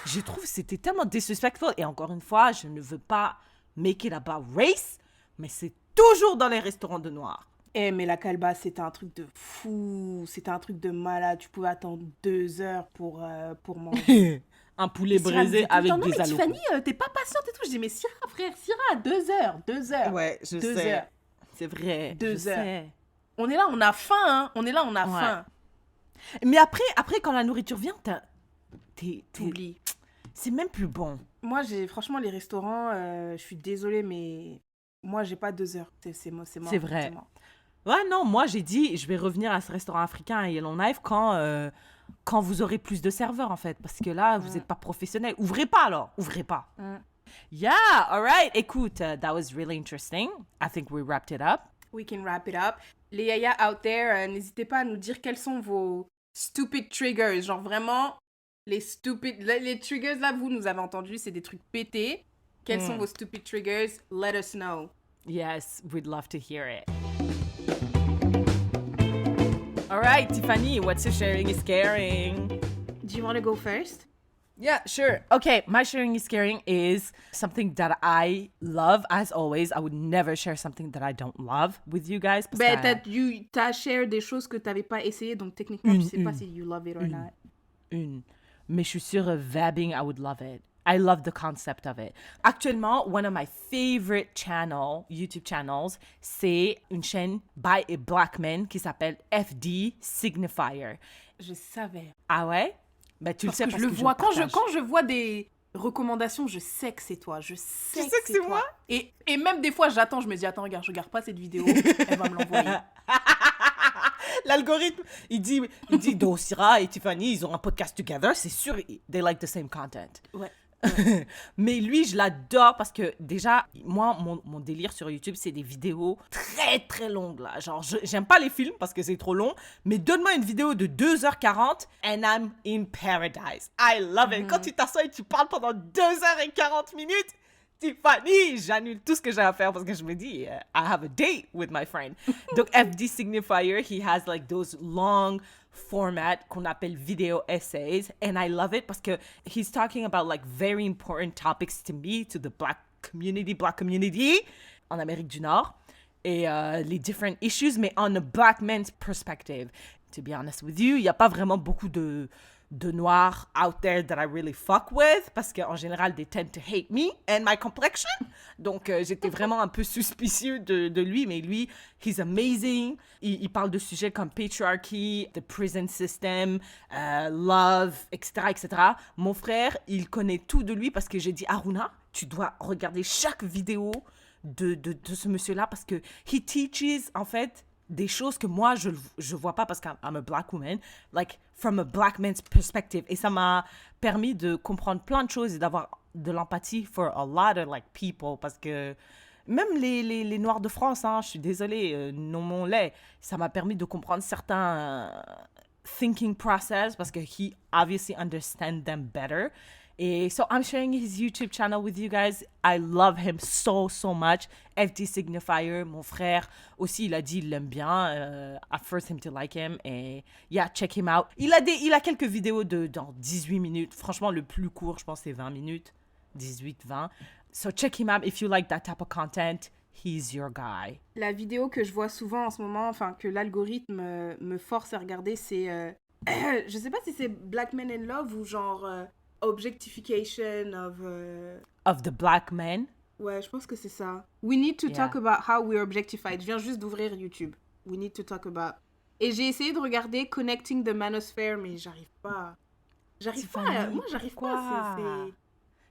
[SPEAKER 1] Je trouve que c'était tellement disrespectful. Et encore une fois, je ne veux pas make it about race, mais c'est toujours dans les restaurants de noirs.
[SPEAKER 2] Eh, mais la calebasse, c'était un truc de fou. C'était un truc de malade. Tu pouvais attendre 2 heures pour manger.
[SPEAKER 1] Un poulet braisé avec
[SPEAKER 2] non,
[SPEAKER 1] des
[SPEAKER 2] mais
[SPEAKER 1] alocos.
[SPEAKER 2] Tiffany, t'es pas patiente et tout. Je dis, mais Syrah, frère, Syrah, 2 heures. 2 heures.
[SPEAKER 1] Ouais, je
[SPEAKER 2] 2
[SPEAKER 1] sais.
[SPEAKER 2] heures.
[SPEAKER 1] C'est vrai.
[SPEAKER 2] 2
[SPEAKER 1] je
[SPEAKER 2] heures.
[SPEAKER 1] sais.
[SPEAKER 2] On est là, on a faim, hein. On est là, on a
[SPEAKER 1] Ouais.
[SPEAKER 2] faim.
[SPEAKER 1] Mais après, quand la nourriture vient,
[SPEAKER 2] T'oublies.
[SPEAKER 1] c'est même plus bon.
[SPEAKER 2] Moi, franchement, les restaurants, je suis désolée, mais moi, j'ai pas 2 heures. C'est mort.
[SPEAKER 1] C'est vrai. Ouais, non, moi, j'ai dit, je vais revenir à ce restaurant africain à Yellowknife quand vous aurez plus de serveurs, en fait. Parce que là, vous n'êtes pas professionnels. Ouvrez pas, alors. Ouvrez pas. Yeah, all right. Écoute, that was really interesting. I think we wrapped it up.
[SPEAKER 2] We can wrap it up. Les yaya out there, n'hésitez pas à nous dire quels sont vos stupid triggers. Genre vraiment, les triggers là, vous nous avez entendu, c'est des trucs pétés. Quels sont vos stupid triggers? Let us know.
[SPEAKER 1] Yes, we'd love to hear it. All right, Tiffany, what's your sharing is caring?
[SPEAKER 2] Do you want to go first?
[SPEAKER 1] Yeah, sure. Okay, my sharing is caring is something that I love. As always, I would never share something that I don't love with you guys. Parce
[SPEAKER 2] Ben,
[SPEAKER 1] que-
[SPEAKER 2] t'as share des choses que t'avais pas essayé, donc techniquement, tu sais pas si you love it or not.
[SPEAKER 1] Mais je suis sûre, vabbing, I would love it. I love the concept of it. Actuellement, one of my favorite YouTube channels, c'est une chaîne by a black man qui s'appelle FD Signifier.
[SPEAKER 2] Je savais.
[SPEAKER 1] Ah ouais? Ben, tu
[SPEAKER 2] Parce
[SPEAKER 1] le sais
[SPEAKER 2] que je le vois. Quand je vois des recommandations, je sais que c'est toi. Je sais que c'est moi. Et même des fois, j'attends, je me dis, attends, regarde, je regarde pas cette vidéo. Elle va me l'envoyer.
[SPEAKER 1] L'algorithme, il dit Do Syrah et Tiffany, ils ont un podcast together, c'est sûr, they like the same content.
[SPEAKER 2] Ouais.
[SPEAKER 1] Mais lui, je l'adore parce que déjà, moi, mon délire sur YouTube, c'est des vidéos très très longues là. Genre, j'aime pas les films parce que c'est trop long, mais donne-moi une vidéo de 2h40 and I'm in paradise. I love it. Quand tu t'assois et tu parles pendant 2h40 minutes, Tiffany, j'annule tout ce que j'ai à faire parce que je me dis, I have a date with my friend. Donc, FD Signifier, he has like those long format qu'on appelle video essays, and I love it parce que he's talking about like very important topics to me, to the black community en Amérique du Nord, et les different issues, mais on a black man's perspective. To be honest with you, il n'y a pas vraiment beaucoup de
[SPEAKER 8] de noirs out there that I really fuck with, parce qu'en général, they tend to hate me and my complexion. Donc, j'étais vraiment un peu suspicieux de lui, mais lui, he's amazing. Il parle de sujets comme patriarchy, the prison system, love, etc., etc. Mon frère, il connaît tout de lui parce que j'ai dit, Aruna, tu dois regarder chaque vidéo de ce monsieur-là parce que he teaches, en fait, des choses que moi, je vois pas parce qu'Im a black woman, like, from a black man's perspective. Et ça m'a permis de comprendre plein de choses et d'avoir de l'empathie for a lot of, like, people parce que même les Noirs de France, hein, je suis désolée, nommons-les, ça m'a permis de comprendre certains thinking process parce que he obviously understand them better. Et so I'm sharing his YouTube channel with you guys. I love him so much. FD Signifier, mon frère, aussi, il a dit il l'aime bien. I forced him to like him. Et yeah, check him out. Il a quelques vidéos dans 18 minutes. Franchement, le plus court, je pense, c'est 20 minutes. 18-20. So check him out if you like that type of content. He's your guy.
[SPEAKER 2] La vidéo que je vois souvent en ce moment, enfin, que l'algorithme me force à regarder, c'est... je sais pas si c'est Black Men in Love ou genre... objectification
[SPEAKER 8] of the black men.
[SPEAKER 2] Ouais, je pense que c'est ça. We need to talk about how we're objectified. Je viens juste d'ouvrir YouTube. We need to talk about. Et j'ai essayé de regarder Connecting the Manosphere, mais j'arrive pas. Moi, j'arrive pas.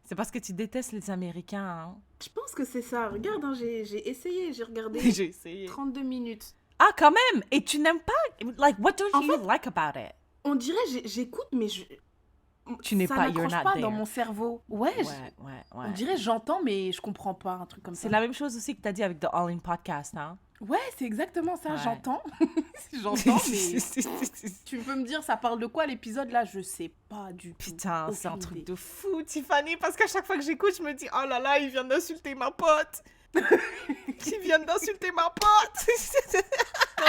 [SPEAKER 8] C'est parce que tu détestes les Américains. Hein?
[SPEAKER 2] Je pense que c'est ça. Regarde, hein, j'ai essayé, j'ai regardé.
[SPEAKER 8] J'ai essayé.
[SPEAKER 2] 32 minutes.
[SPEAKER 8] Ah, quand même. Et tu n'aimes pas. Like, what don't you like about it?
[SPEAKER 2] On dirait, j'écoute, mais
[SPEAKER 8] tu n'es pas, you're not
[SPEAKER 2] pas
[SPEAKER 8] there.
[SPEAKER 2] Dans mon cerveau. Ouais. On dirait j'entends, mais je comprends pas, un truc comme ça.
[SPEAKER 8] C'est la même chose aussi que tu as dit avec The All In Podcast, hein?
[SPEAKER 2] Ouais, c'est exactement ça, j'entends. Mais tu peux me dire, ça parle de quoi l'épisode là? Je sais pas du tout.
[SPEAKER 8] Putain, c'est un truc de fou, Tiffany, parce qu'à chaque fois que j'écoute, je me dis, oh là là, il vient d'insulter ma pote. Il vient d'insulter ma pote.
[SPEAKER 2] Quand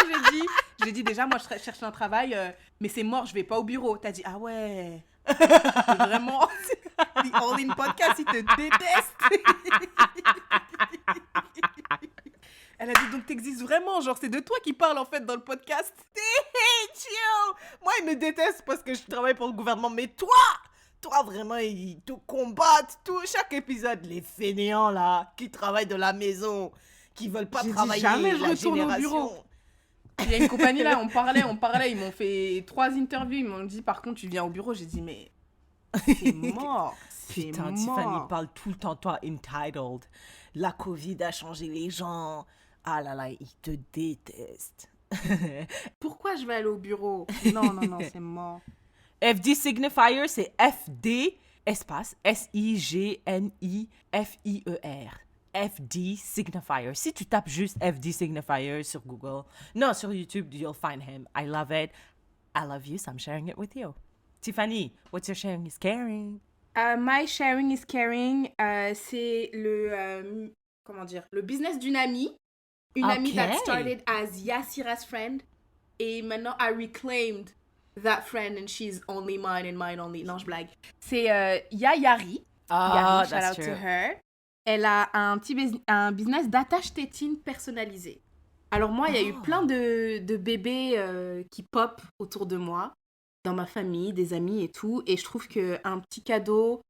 [SPEAKER 2] j'ai dit déjà, moi je cherche un travail, mais c'est mort, je vais pas au bureau. T'as dit, ah ouais. Vraiment, The All In Podcast, il te déteste. Elle a dit, donc t'existes vraiment, genre c'est de toi qui parle en fait dans le podcast.
[SPEAKER 8] Moi, ils me détestent parce que je travaille pour le gouvernement, mais toi vraiment, ils te combattent chaque épisode. Les fainéants là, qui travaillent de la maison, qui veulent pas travailler.
[SPEAKER 2] Jamais je retourne au bureau. Il y a une compagnie là, on parlait, ils m'ont fait 3 interviews, ils m'ont dit par contre tu viens au bureau, j'ai dit mais c'est mort.
[SPEAKER 8] Putain, Tiffany parle tout le temps, toi, entitled. La Covid a changé les gens. Ah là là, ils te détestent.
[SPEAKER 2] Pourquoi je vais aller au bureau? Non, c'est mort.
[SPEAKER 8] FD Signifier, c'est FD, espace, SIGNIFIER. FD Signifier. Si tu tapes juste FD Signifier sur Google, non, sur YouTube, you'll find him. I love it. I love you, so I'm sharing it with you. Tiffany, what's your sharing is caring?
[SPEAKER 2] My sharing is caring, c'est le, le business d'une amie. Une amie that started as Yassira's friend. Et maintenant, I reclaimed that friend and she's only mine and mine only. Non, je blague. C'est Yari. Yari, shout out to her. Elle a un business d'attache tétine personnalisé. Alors moi, il y a eu plein de bébés qui pop autour de moi, dans ma famille, des amis et tout. Et je trouve qu'un petit cadeau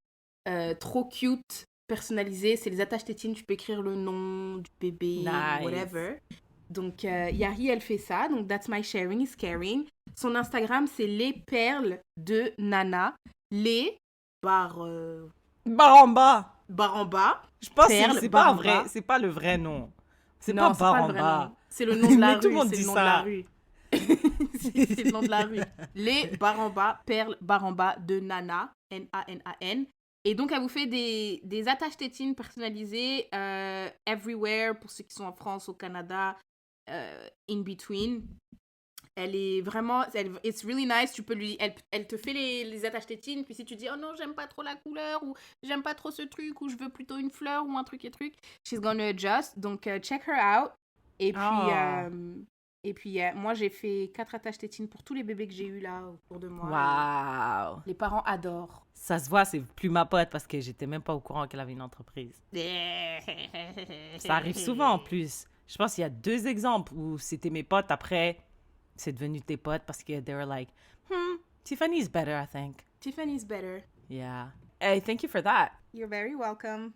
[SPEAKER 2] trop cute, personnalisé, c'est les attaches tétines. Tu peux écrire le nom du bébé, whatever. Donc, Yari, elle fait ça. Donc, that's my sharing is caring. Son Instagram, c'est les perles de Nana. Les
[SPEAKER 8] Baramba.
[SPEAKER 2] Je
[SPEAKER 8] pense que c'est pas vrai. C'est pas le vrai nom. C'est pas Baramba.
[SPEAKER 2] C'est le nom de la rue.
[SPEAKER 8] Tout le monde
[SPEAKER 2] dit
[SPEAKER 8] ça.
[SPEAKER 2] De la rue. C'est le nom de la rue. Les Baramba, perles Baramba de Nana. N-A-N-A-N. Et donc, elle vous fait des attaches tétines personnalisées everywhere, pour ceux qui sont en France, au Canada, in between. Elle est vraiment... it's really nice. Tu peux elle te fait les attaches tétines, puis si tu dis « Oh non, j'aime pas trop la couleur » ou « J'aime pas trop ce truc » ou « Je veux plutôt une fleur » ou un truc et truc, she's gonna adjust. Donc, check her out. Et puis, moi, j'ai fait 4 attaches tétines pour tous les bébés que j'ai eus là autour de moi.
[SPEAKER 8] Wow.
[SPEAKER 2] Les parents adorent.
[SPEAKER 8] Ça se voit, c'est plus ma pote parce que j'étais même pas au courant qu'elle avait une entreprise. Ça arrive souvent en plus. Je pense qu'il y a 2 exemples où c'était mes potes. Après, c'est devenu tes potes parce que they were like,
[SPEAKER 1] Tiffany's better, I think.
[SPEAKER 2] Tiffany's better.
[SPEAKER 1] Yeah. Hey, thank you for that.
[SPEAKER 2] You're very welcome.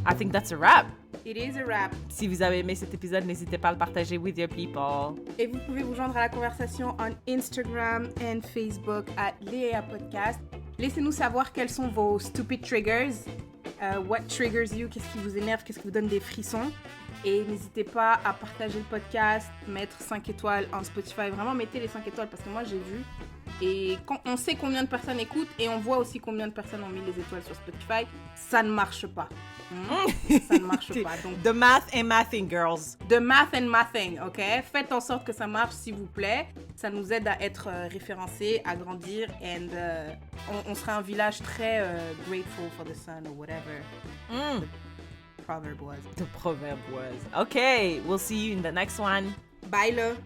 [SPEAKER 1] I think that's a wrap.
[SPEAKER 2] It is a wrap.
[SPEAKER 1] Si vous avez aimé cet épisode, n'hésitez pas à le partager with your people.
[SPEAKER 2] Et vous pouvez vous joindre à la conversation on Instagram and Facebook at Léa Podcast. Laissez-nous savoir quels sont vos stupid triggers. What triggers you? Qu'est-ce qui vous énerve? Qu'est-ce qui vous donne des frissons? Et n'hésitez pas à partager le podcast, mettre 5 étoiles en Spotify. Vraiment, mettez les 5 étoiles parce que moi, j'ai vu. Et quand on sait combien de personnes écoutent et on voit aussi combien de personnes ont mis les étoiles sur Spotify, ça ne marche pas. Ça ne marche pas. Donc,
[SPEAKER 8] The math and mathing, girls.
[SPEAKER 2] The math and mathing, ok? Faites en sorte que ça marche, s'il vous plaît. Ça nous aide à être référencés, à grandir, and on sera un village très grateful for the sun or whatever the proverb was.
[SPEAKER 1] The proverb was. Okay, we'll see you in the next one.
[SPEAKER 2] Bye, le.